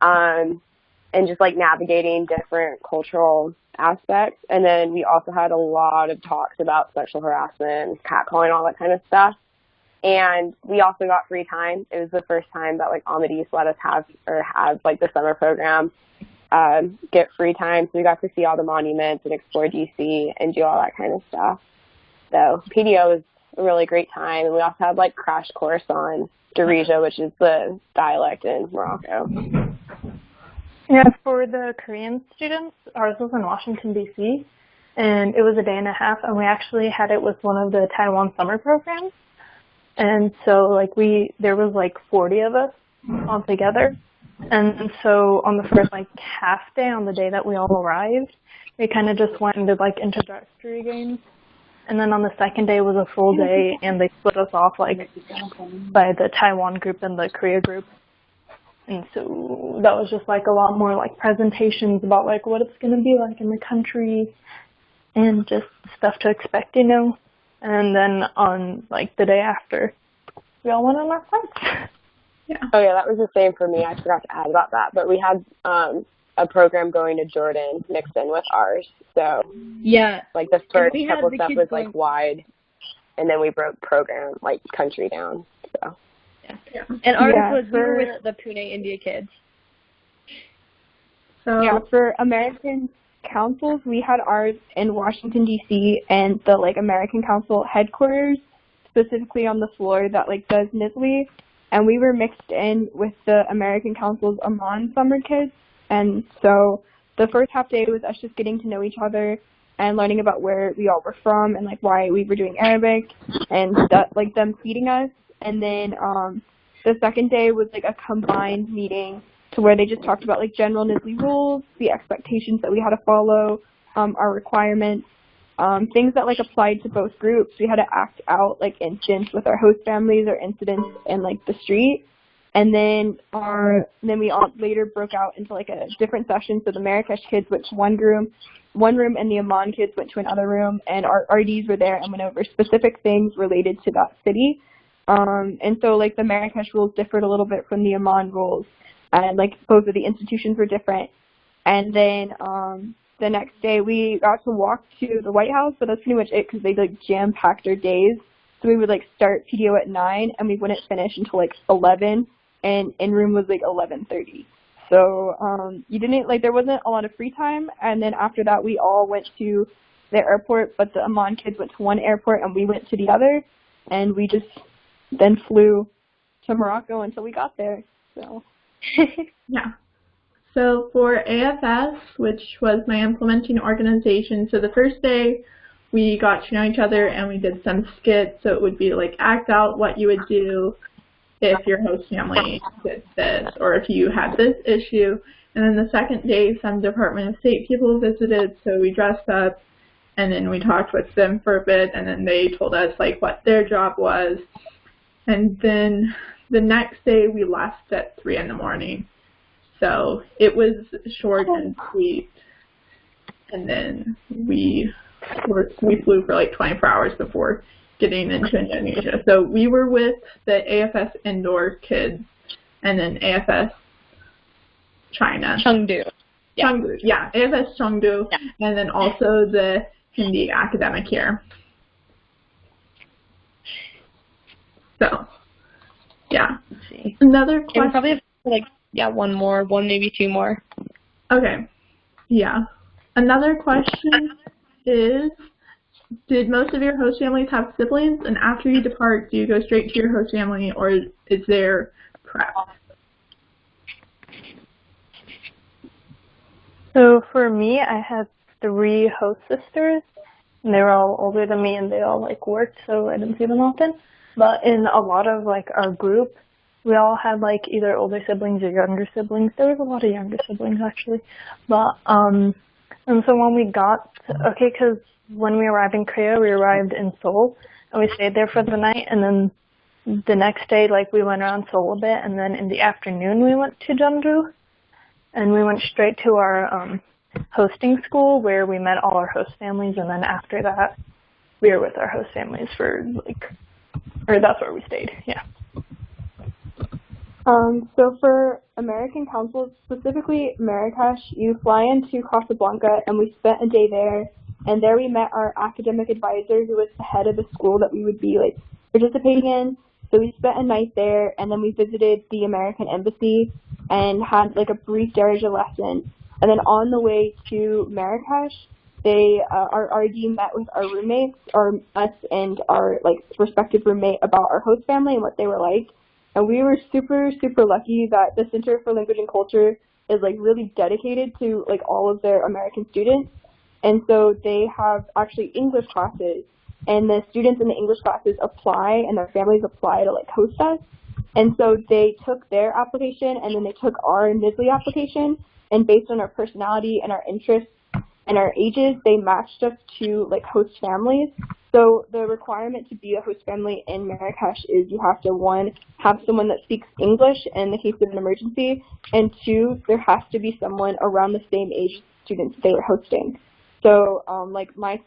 and just like navigating different cultural aspects. And then we also had a lot of talks about sexual harassment, catcalling, all that kind of stuff. And we also got free time. It was the first time that like Amadis let us have like the summer program get free time. So we got to see all the monuments and explore DC and do all that kind of stuff. So PDO was a really great time. And we also had like crash course on Darija, which is the dialect in Morocco. Yeah, for the Korean students, ours was in Washington, D.C., and it was a day and a half, and we actually had it with one of the Taiwan summer programs. And so, like, there was, like, 40 of us all together. And so on the first, like, half day, on the day that we all arrived, we kind of just went and did, like, introductory games. And then on the second day was a full day, and they split us off, like, by the Taiwan group and the Korea group. And so that was just, like, a lot more, like, presentations about, like, what it's going to be like in the country and just stuff to expect, you know. And then on, like, the day after, we all went on our flights. Yeah. Oh, yeah, that was the same for me. I forgot to add about that. But we had a program going to Jordan mixed in with ours. So, yeah, like, the first couple the stuff was, like, wide, and then we broke program, like, country down, so. Yeah. And ours we were with the Pune, India kids. So yeah, for American councils, we had ours in Washington, D.C., and the, like, American Council headquarters, specifically on the floor that, like, does NSLI-Y, and we were mixed in with the American Council's Amman summer kids, and so the first half day was us just getting to know each other and learning about where we all were from and, like, why we were doing Arabic and that, like, them feeding us. And then the second day was, like, a combined meeting to where they just talked about, like, general NSLI rules, the expectations that we had to follow, our requirements, things that, like, applied to both groups. We had to act out, like, incidents with our host families or incidents in, like, the street. And then we all later broke out into, like, a different session. So the Marrakesh kids went to one room, and the Amman kids went to another room. And our RDs were there and went over specific things related to that city. And so, like, the Marrakesh rules differed a little bit from the Amman rules. And, like, both of the institutions were different. And then the next day we got to walk to the White House, but that's pretty much it because they, like, jam-packed our days. So we would, like, start PDO at 9, and we wouldn't finish until, like, 11, and in-room was, like, 11:30. So you didn't, like, there wasn't a lot of free time. And then after that, we all went to the airport, but the Amman kids went to one airport, and we went to the other. And we just then flew to Morocco until we got there. So yeah. So for AFS, which was my implementing organization, so the first day we got to know each other and we did some skits. So it would be like act out what you would do if your host family did this or if you had this issue. And then the second day, some Department of State people visited, so we dressed up and then we talked with them for a bit, and then they told us like what their job was. And then the next day we left at 3 in the morning. So it was short and sweet. And then we flew for like 24 hours before getting into Indonesia. So we were with the AFS indoor kids and then AFS China. Chengdu. Yeah. Chengdu, yeah. AFS Chengdu, yeah. And then also the Hindi academic year. So Yeah. Let's see. Another And we question. probably have one more, maybe two more. Okay. Yeah. Another question is, did most of your host families have siblings? And after you depart, do you go straight to your host family, or is there prep? So for me, I had 3 host sisters, and they were all older than me, and they all worked, so I didn't see them often. But in a lot of our group, we all had either older siblings or younger siblings. There was a lot of younger siblings actually, but and so when we got because when we arrived in Korea, we arrived in Seoul, and we stayed there for the night, and then the next day we went around Seoul a bit, and then in the afternoon we went to Jeonju, and we went straight to our hosting school where we met all our host families, and then after that we were with our host families for or that's where we stayed. Yeah. So for American Council, specifically Marrakesh, you fly into Casablanca, and we spent a day there, and there we met our academic advisor, who was the head of the school that we would be participating in. So we spent a night there, and then we visited the American embassy and had a brief Darija lesson. And then on the way to Marrakesh, our RD met with our roommates, or us and our respective roommate, about our host family and what they were like. And we were super, super lucky that the Center for Language and Culture is really dedicated to all of their American students. And so they have actually English classes, and the students in the English classes apply, and their families apply to host us. And so they took their application, and then they took our NSLI application, and based on our personality and our interests and our ages, they matched us to host families. So the requirement to be a host family in Marrakesh is you have to, 1, have someone that speaks English in the case of an emergency, and 2, there has to be someone around the same age students they were hosting. So my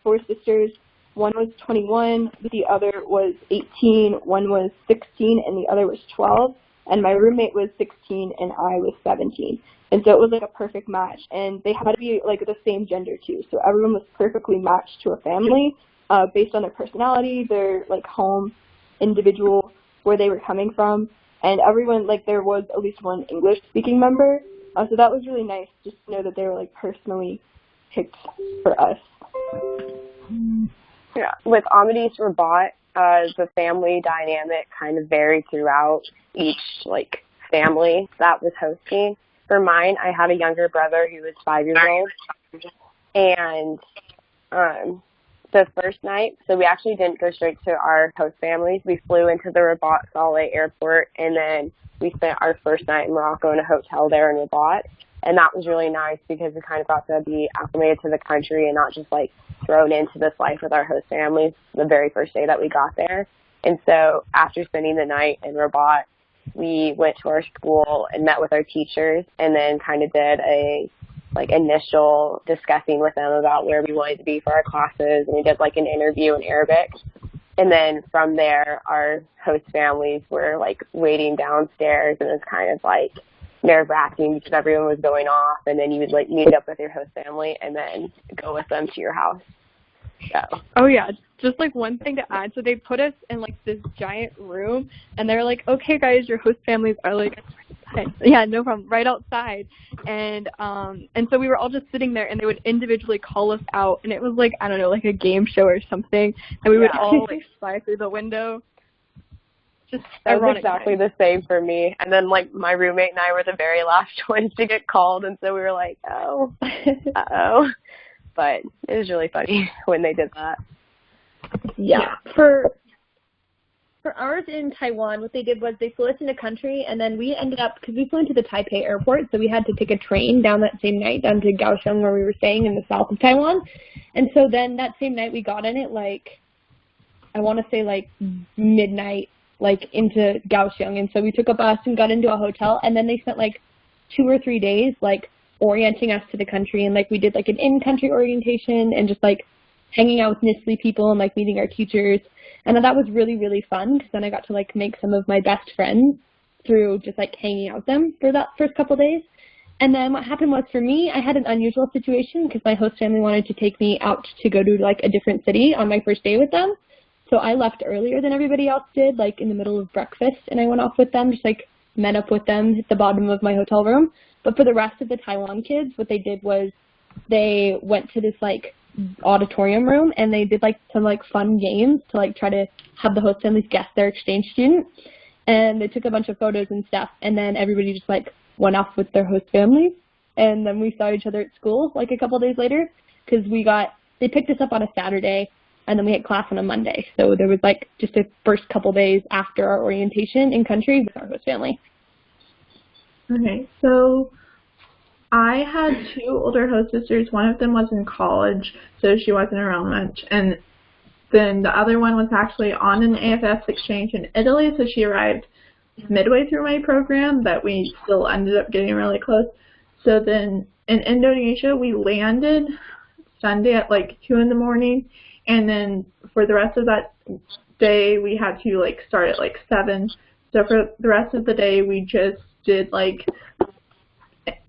4 sisters, one was 21, the other was 18, one was 16, and the other was 12, and my roommate was 16 and I was 17. And so it was a perfect match, and they had to be the same gender too. So everyone was perfectly matched to a family based on their personality, their home, individual, where they were coming from, and everyone there was at least one English speaking member. So that was really nice, just to know that they were personally picked for us. Yeah, with Amadis Rabat, the family dynamic kind of varied throughout each family that was hosting. For mine, I had a younger brother who was 5 years old, and the first night, so we actually didn't go straight to our host families. We flew into the Rabat Saleh airport, and then we spent our first night in Morocco in a hotel there in Rabat, and that was really nice because we kind of got to be acclimated to the country and not just thrown into this life with our host families the very first day that we got there. And so after spending the night in Rabat, we went to our school and met with our teachers, and then kind of did a initial discussing with them about where we wanted to be for our classes, and we did an interview in Arabic. And then from there, our host families were waiting downstairs, and it was kind of nerve-wracking because everyone was going off, and then you would meet up with your host family and then go with them to your house. So. Oh yeah, just one thing to add. So they put us in this giant room, and they're okay guys, your host families are yeah, no problem, right outside. And so we were all just sitting there, and they would individually call us out, and it was I don't know, a game show or something, and we would all spy through the window. Just that was exactly the same for me. And then my roommate and I were the very last ones to get called, and so we were oh, uh-oh. But it was really funny when they did that. Yeah. For ours in Taiwan, what they did was they flew us into country, and then we ended up, because we flew into the Taipei airport, so we had to take a train down that same night down to Kaohsiung, where we were staying in the south of Taiwan. And so then that same night we got in it I want to say midnight, into Kaohsiung. And so we took a bus and got into a hotel, and then they spent 2 or 3 days orienting us to the country, and we did an in-country orientation and just hanging out with NSLI people and meeting our teachers. And that was really, really fun, because then I got to make some of my best friends through just hanging out with them for that first couple days. And then what happened was, for me, I had an unusual situation because my host family wanted to take me out to go to a different city on my first day with them. So I left earlier than everybody else did, like in the middle of breakfast, and I went off with them, just like met up with them at the bottom of my hotel room. But for the rest of the Taiwan kids, what they did was they went to this like auditorium room and they did like some like fun games to like try to have the host families guess their exchange student. And they took a bunch of photos and stuff, and then everybody just like went off with their host families. And then we saw each other at school like a couple of days later, because they picked us up on a Saturday, and then we had class on a Monday. So there was like just a first couple days after our orientation in country with our host family. Okay, so I had 2 older host sisters. One of them was in college, so she wasn't around much. And then the other one was actually on an AFS exchange in Italy, so she arrived midway through my program, but we still ended up getting really close. So then in Indonesia, we landed Sunday at like 2 in the morning, and then for the rest of that day, we had to like start at like 7. So for the rest of the day, we just did like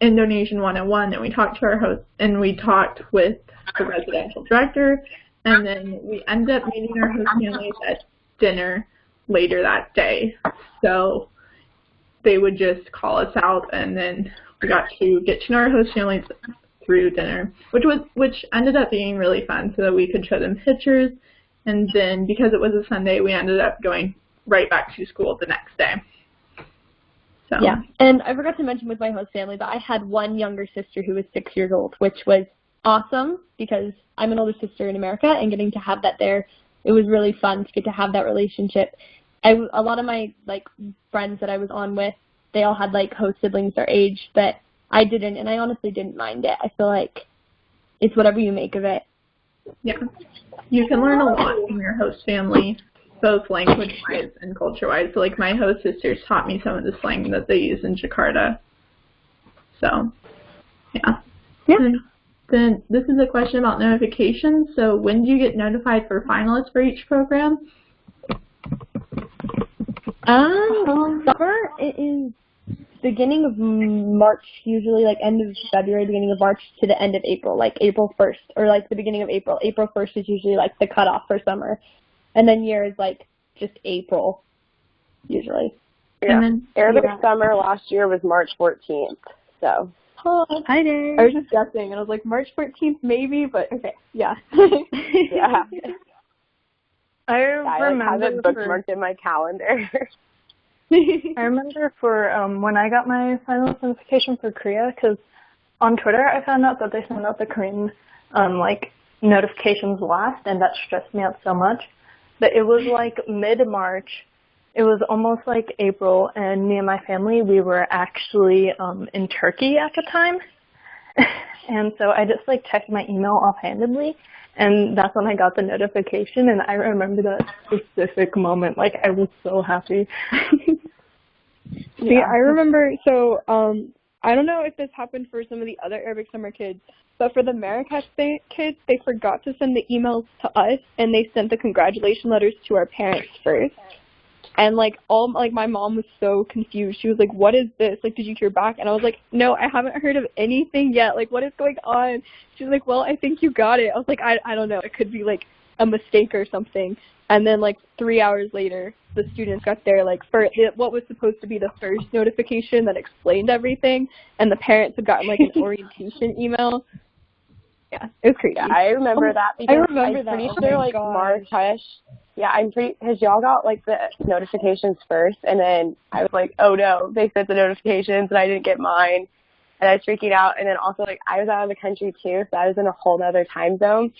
Indonesian 101, and we talked to our host, and we talked with the residential director, and then we ended up meeting our host families at dinner later that day. So they would just call us out, and then we got to get to know our host families through dinner, which ended up being really fun, so that we could show them pictures. And then because it was a Sunday, we ended up going right back to school the next day. So. Yeah, and I forgot to mention with my host family that I had one younger sister who was 6 years old, which was awesome because I'm an older sister in America, and getting to have that there, it was really fun to get to have that relationship. A lot of my like friends that I was on with, they all had like host siblings their age, but I didn't, and I honestly didn't mind it. I feel like it's whatever you make of it. Yeah, you can learn a lot from your host family, both language-wise and culture-wise. So, like, my host sisters taught me some of the slang that they use in Jakarta. So, yeah. And then this is a question about notifications. So, when do you get notified for finalists for each program? Summer, it is beginning of March, usually, like, end of February, beginning of March to the end of April, like April 1st, or, like, the beginning of April. April 1st is usually, like, the cutoff for summer. And then year is like just April, usually. Yeah. And then Arabic summer last year was March 14th. So. Oh, hi there. I was just guessing, and I was like, March 14th maybe, but okay, yeah. Yeah. I remember have it bookmarked in my calendar. I remember for when I got my final notification for Korea, because on Twitter I found out that they send out the Korean like notifications last, and that stressed me out so much. But it was like mid-March. It was almost like April, and me and my family, we were actually in Turkey at the time. And so I just like checked my email offhandedly, and that's when I got the notification, and I remember that specific moment. Like, I was so happy. See, I remember, so I don't know if this happened for some of the other Arabic summer kids, but for the Marrakesh kids, they forgot to send the emails to us, and they sent the congratulation letters to our parents first. And, like, my mom was so confused. She was like, what is this? Like, did you hear back? And I was like, no, I haven't heard of anything yet. Like, what is going on? She was like, well, I think you got it. I was like, I don't know. It could be, like, a mistake or something. And then, like, 3 hours later, the students got their, like, what was supposed to be the first notification that explained everything, and the parents had gotten, like, an orientation email. Yeah, it was crazy. Yeah, I remember that because I'm pretty sure, like, gosh. Marrakesh, because y'all got, like, the notifications first, and then I was like, oh, no, they sent the notifications, and I didn't get mine, and I was freaking out. And then also, like, I was out of the country, too, so I was in a whole other time zone,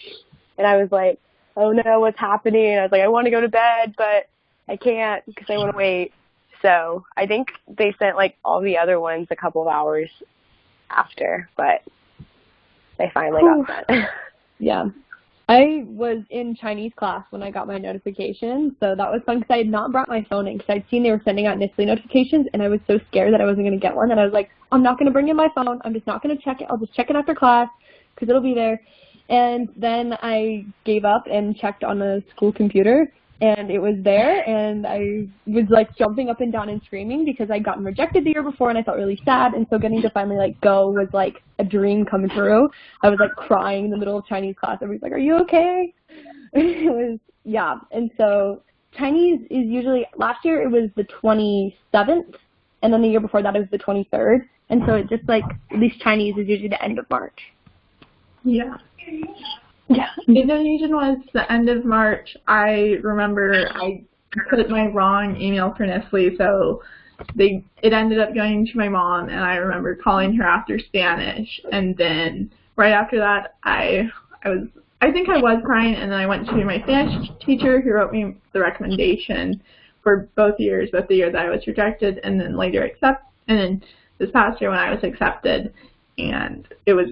and I was like, oh, no, what's happening? And I was like, I want to go to bed, but I can't because I want to wait. So I think they sent, like, all the other ones a couple of hours after, but they finally got sent. Yeah. I was in Chinese class when I got my notification, so that was fun because I had not brought my phone in because I'd seen they were sending out NSLI notifications, and I was so scared that I wasn't going to get one, and I was like, I'm not going to bring in my phone. I'm just not going to check it. I'll just check it after class because it'll be there. And then I gave up and checked on the school computer, and it was there, and I was, like, jumping up and down and screaming because I'd gotten rejected the year before, and I felt really sad, and so getting to finally, like, go was, like, a dream come true. I was, like, crying in the middle of Chinese class. Everybody's like, are you okay? It Yeah, and so Chinese is usually, last year it was the 27th, and then the year before that it was the 23rd, and so it's just like, at least Chinese is usually the end of March. Yeah. Yeah. Indonesian was the end of March. I remember I put my wrong email for NSLI, so it ended up going to my mom, and I remember calling her after Spanish, and then right after that I think I was crying, and then I went to my Spanish teacher who wrote me the recommendation for both years, both the year that I was rejected and then later and then this past year when I was accepted, and it was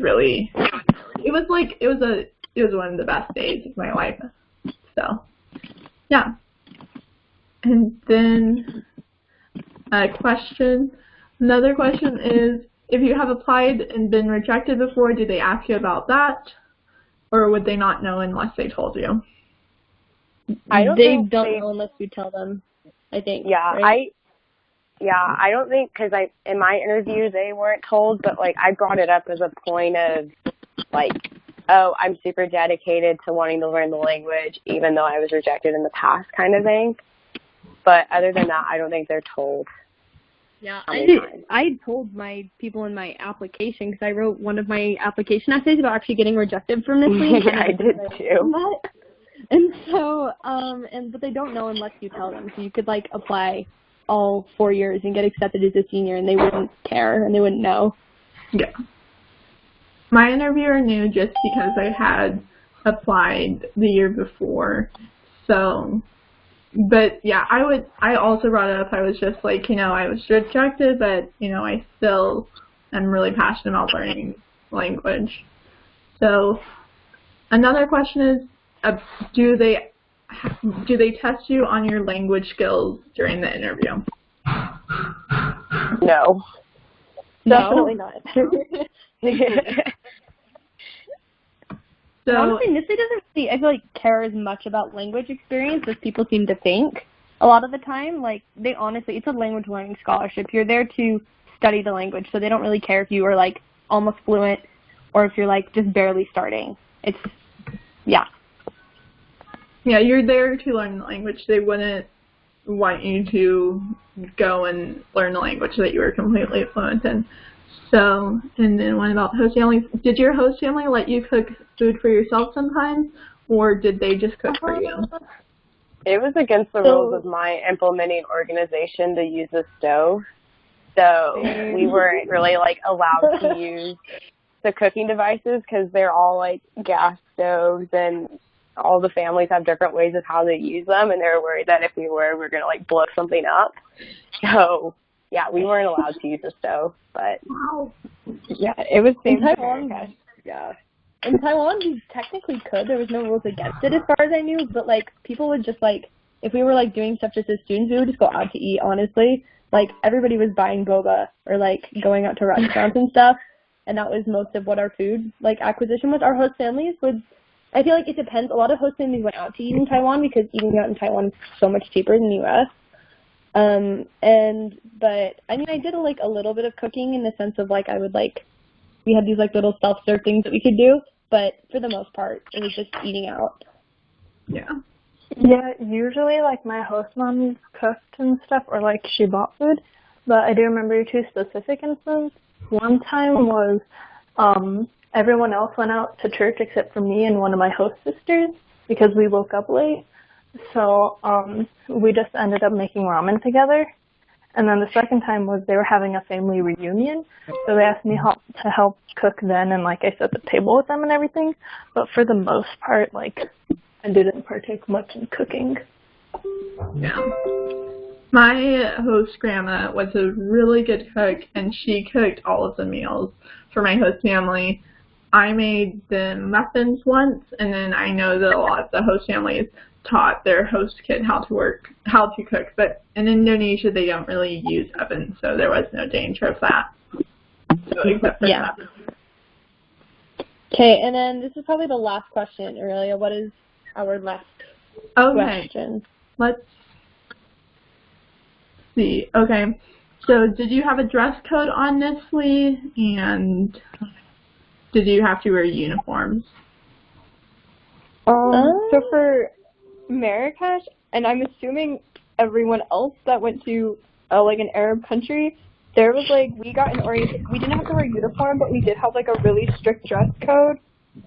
one of the best days of my life. So, yeah. And then another question is, if you have applied and been rejected before, did they ask you about that? Or would they not know unless they told you? They don't know unless you tell them, I think. Yeah, right? I don't think, because in my interview they weren't told, but like I brought it up as a point of like, oh, I'm super dedicated to wanting to learn the language, even though I was rejected in the past, kind of thing. But other than that, I don't think they're told. Yeah, I told my people in my application, because I wrote one of my application essays about actually getting rejected from this week. Yeah, I did too. And so, but they don't know unless you tell them. So you could like apply all 4 years and get accepted as a senior, and they wouldn't care and they wouldn't know. Yeah. My interviewer knew just because I had applied the year before. So, but yeah, I also brought it up. I was just like, I was rejected, but, I still am really passionate about learning language. So, another question is, do they test you on your language skills during the interview? No. Definitely not. So, honestly, NSLI doesn't really, I feel like, care as much about language experience as people seem to think. A lot of the time, like, it's a language learning scholarship. You're there to study the language, so they don't really care if you are, like, almost fluent or if you're, like, just barely starting. Yeah, you're there to learn the language. They wouldn't want you to go and learn the language that you were completely fluent in. So, and then what about host families? Did your host family let you cook food for yourself sometimes, or did they just cook for you? It was against the rules of my implementing organization to use a stove. So we weren't really, like, allowed to use the cooking devices because they're all, like, gas stoves, and all the families have different ways of how they use them, and they were worried that if we were going to, like, blow something up. So, yeah, we weren't allowed to use a stove, but yeah, it was in Taiwan. Yeah, in Taiwan we technically could. There was no rules against it as far as I knew, but like people would just like, if we were like doing stuff just as students, we would just go out to eat. Honestly, like everybody was buying boba or like going out to restaurants and stuff, and that was most of what our food like acquisition was. Our host families would. I feel like it depends. A lot of host families went out to eat in Taiwan because eating out in Taiwan is so much cheaper than the U.S. But I mean, I did like a little bit of cooking in the sense of like, we had these like little self-serve things that we could do, but for the most part, it was just eating out. Yeah. Yeah, usually like my host mom cooked and stuff, or like she bought food, but I do remember two specific instances. One time was, everyone else went out to church except for me and one of my host sisters because we woke up late. So we just ended up making ramen together. And then the second time was they were having a family reunion. So they asked me to help cook then, and like I set the table with them and everything. But for the most part, like I didn't partake much in cooking. Yeah. My host grandma was a really good cook, and she cooked all of the meals for my host family. I made the muffins once, and then I know that a lot of the host families taught their host kid how to cook, but in Indonesia they don't really use ovens, so there was no danger of that. So, except for that. Okay, and then this is probably the last question, Aurelia. What is our last question? Let's see. Okay, so did you have a dress code on NSLI, and did you have to wear uniforms? So for Marrakesh, and I'm assuming everyone else that went to like an Arab country, there was like, we got an we didn't have to wear a uniform, but we did have like a really strict dress code.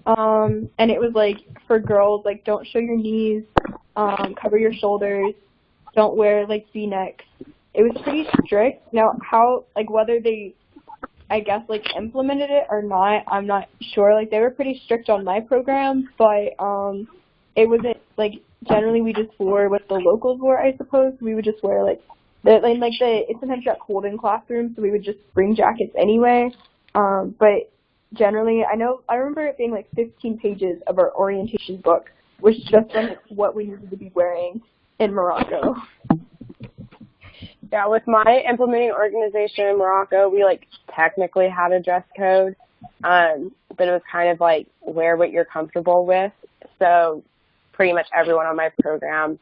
And it was like for girls, like don't show your knees, cover your shoulders, don't wear like V-necks. It was pretty strict. Now how, like whether they, I guess, like implemented it or not, I'm not sure. Like they were pretty strict on my program, but it wasn't like, generally we just wore what the locals wore, I suppose. We would just wear like it's sometimes got cold in classrooms, so we would just bring jackets anyway. But generally, I remember it being like 15 pages of our orientation book was just like what we needed to be wearing in Morocco. Yeah, with my implementing organization in Morocco, we like technically had a dress code, but it was kind of like wear what you're comfortable with. So pretty much everyone on my program,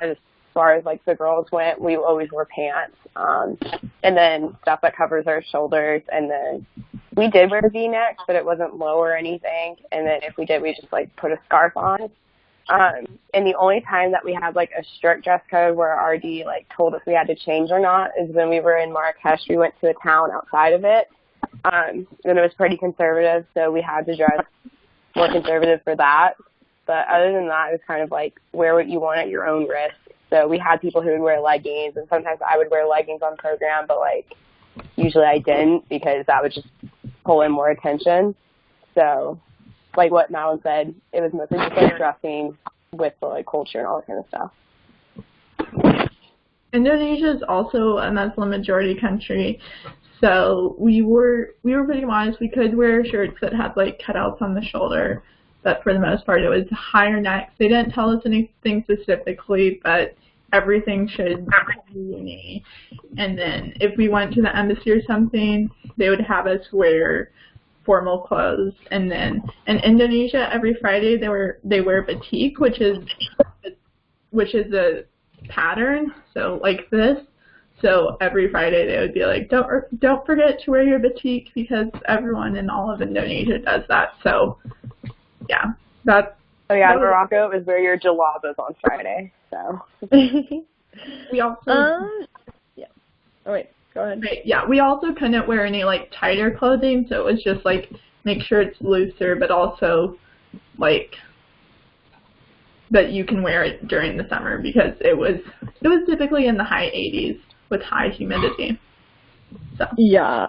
as far as like the girls went, we always wore pants, and then stuff that covers our shoulders. And then we did wear V-necks, but it wasn't low or anything. And then if we did, we just like put a scarf on. And the only time that we had like a strict dress code where RD like told us we had to change or not is when we were in Marrakesh. We went to a town outside of it, and it was pretty conservative, so we had to dress more conservative for that. But other than that, it was kind of like wear what you want at your own risk. So we had people who would wear leggings, and sometimes I would wear leggings on program, but like usually I didn't because that would just pull in more attention. So like what Madeline said, it was mostly just like dressing with the like culture and all that kind of stuff. Indonesia is also a Muslim majority country, so we were pretty honest. We could wear shirts that had like cutouts on the shoulder, but for the most part it was higher necks. They didn't tell us anything specifically, but everything should be uni. And then if we went to the embassy or something, they would have us wear formal clothes. And then in Indonesia, every Friday they wear batik, which is a pattern, so like this. So every Friday they would be like, don't forget to wear your batik, because everyone in all of Indonesia does that. So yeah, that's. Oh yeah, in Morocco it was wear your jalabas on Friday. So we also. Yeah. Oh wait. Go ahead. Right, yeah, we also couldn't wear any like tighter clothing, so it was just like make sure it's looser, but also like that you can wear it during the summer, because it was typically in the high 80s with high humidity. So yeah.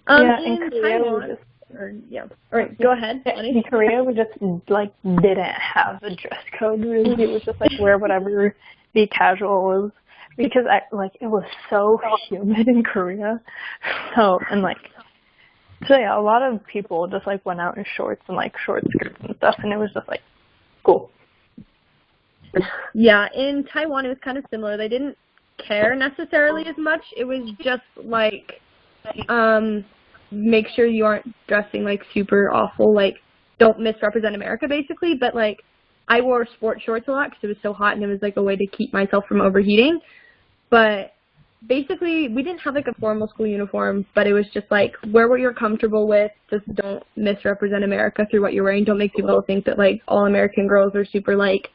In Korea, All right, go ahead. In Korea, we just like didn't have a dress code. Really, it was just like wear whatever, be casual was. Because it was so humid in Korea, so yeah, a lot of people just like went out in shorts and like short skirts and stuff, and it was just like cool. Yeah, in Taiwan it was kind of similar. They didn't care necessarily as much. It was just like make sure you aren't dressing like super awful, like don't misrepresent America basically. But like I wore sport shorts a lot because it was so hot, and it was like a way to keep myself from overheating. But basically, we didn't have like a formal school uniform, but it was just like wear what you're comfortable with. Just don't misrepresent America through what you're wearing. Don't make people think that like all American girls are super like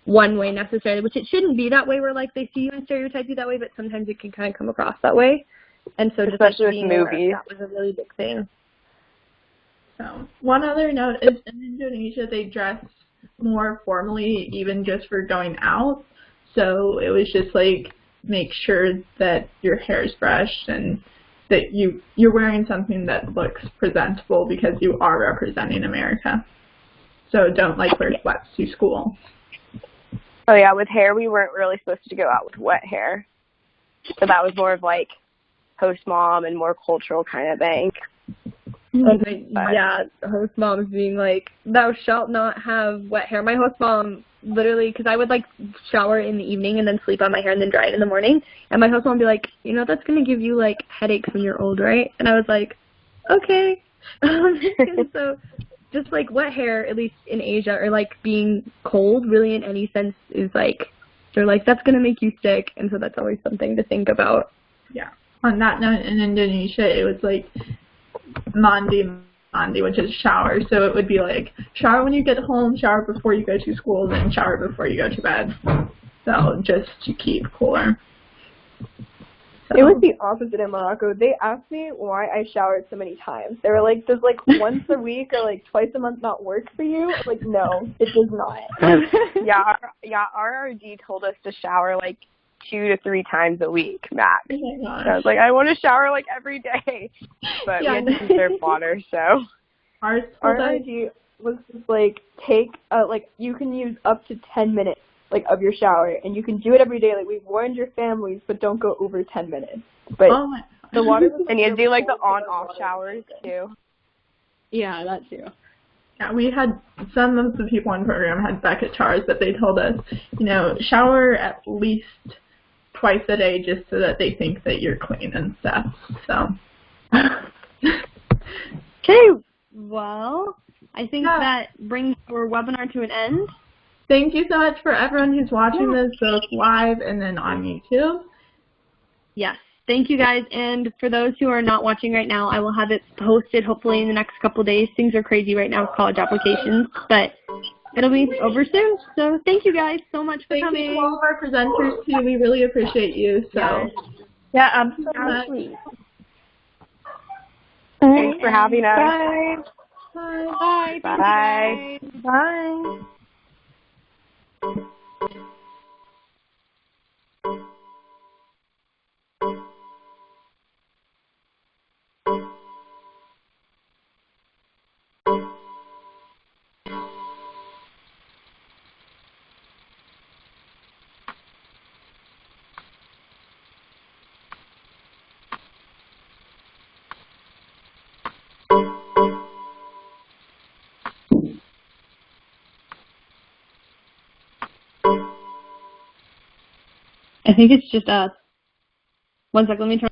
one way necessarily, which it shouldn't be that way where like they see you and stereotype you that way, but sometimes it can kind of come across that way. And so just especially with movies, that was a really big thing. So one other note is in Indonesia they dress more formally, even just for going out. So it was just like make sure that your hair is brushed and that you're wearing something that looks presentable, because you are representing America. So don't like wear sweats to school. Oh yeah, with hair we weren't really supposed to go out with wet hair. So that was more of like host mom and more cultural kind of thing. Okay, yeah, host moms being like, thou shalt not have wet hair. My host mom literally, because I would like shower in the evening and then sleep on my hair and then dry it in the morning, and my host mom would be like, you know, that's going to give you like headaches when you're old, right? And I was like, okay. So just like wet hair, at least in Asia, or like being cold really in any sense is like, they're like, that's going to make you sick, and so that's always something to think about. Yeah. On that note, in Indonesia, it was like mandi Andi, which is shower. So it would be like shower when you get home, shower before you go to school, then shower before you go to bed. So just to keep cooler. So. It was the opposite in Morocco. They asked me why I showered so many times. They were like, does like once a week or like twice a month not work for you? I'm like, no, it does not. Our RD told us to shower like 2 to 3 times a week max. Oh my gosh. So I was like, I want to shower like every day. But we had to conserve water, so. Our RD was just like, you can use up to 10 minutes like of your shower, and you can do it every day. Like, we've warned your families, but don't go over 10 minutes. But the water was and you do like the on-off showers too. Yeah, that too. Yeah, we had some of the people in program had bucket showers, but they told us, shower at least twice a day just so that they think that you're clean and stuff. So. Okay, well, I think that brings our webinar to an end. Thank you so much for everyone who's watching this, both live and then on YouTube. Yes, thank you guys. And for those who are not watching right now, I will have it posted hopefully in the next couple days. Things are crazy right now with college applications, but it'll be over soon. So thank you guys so much for coming. Thank you to all of our presenters too. We really appreciate you. So yeah, absolutely. Thanks for having us. Bye. Bye. Bye. Bye. Bye. I think it's just us. One sec, let me turn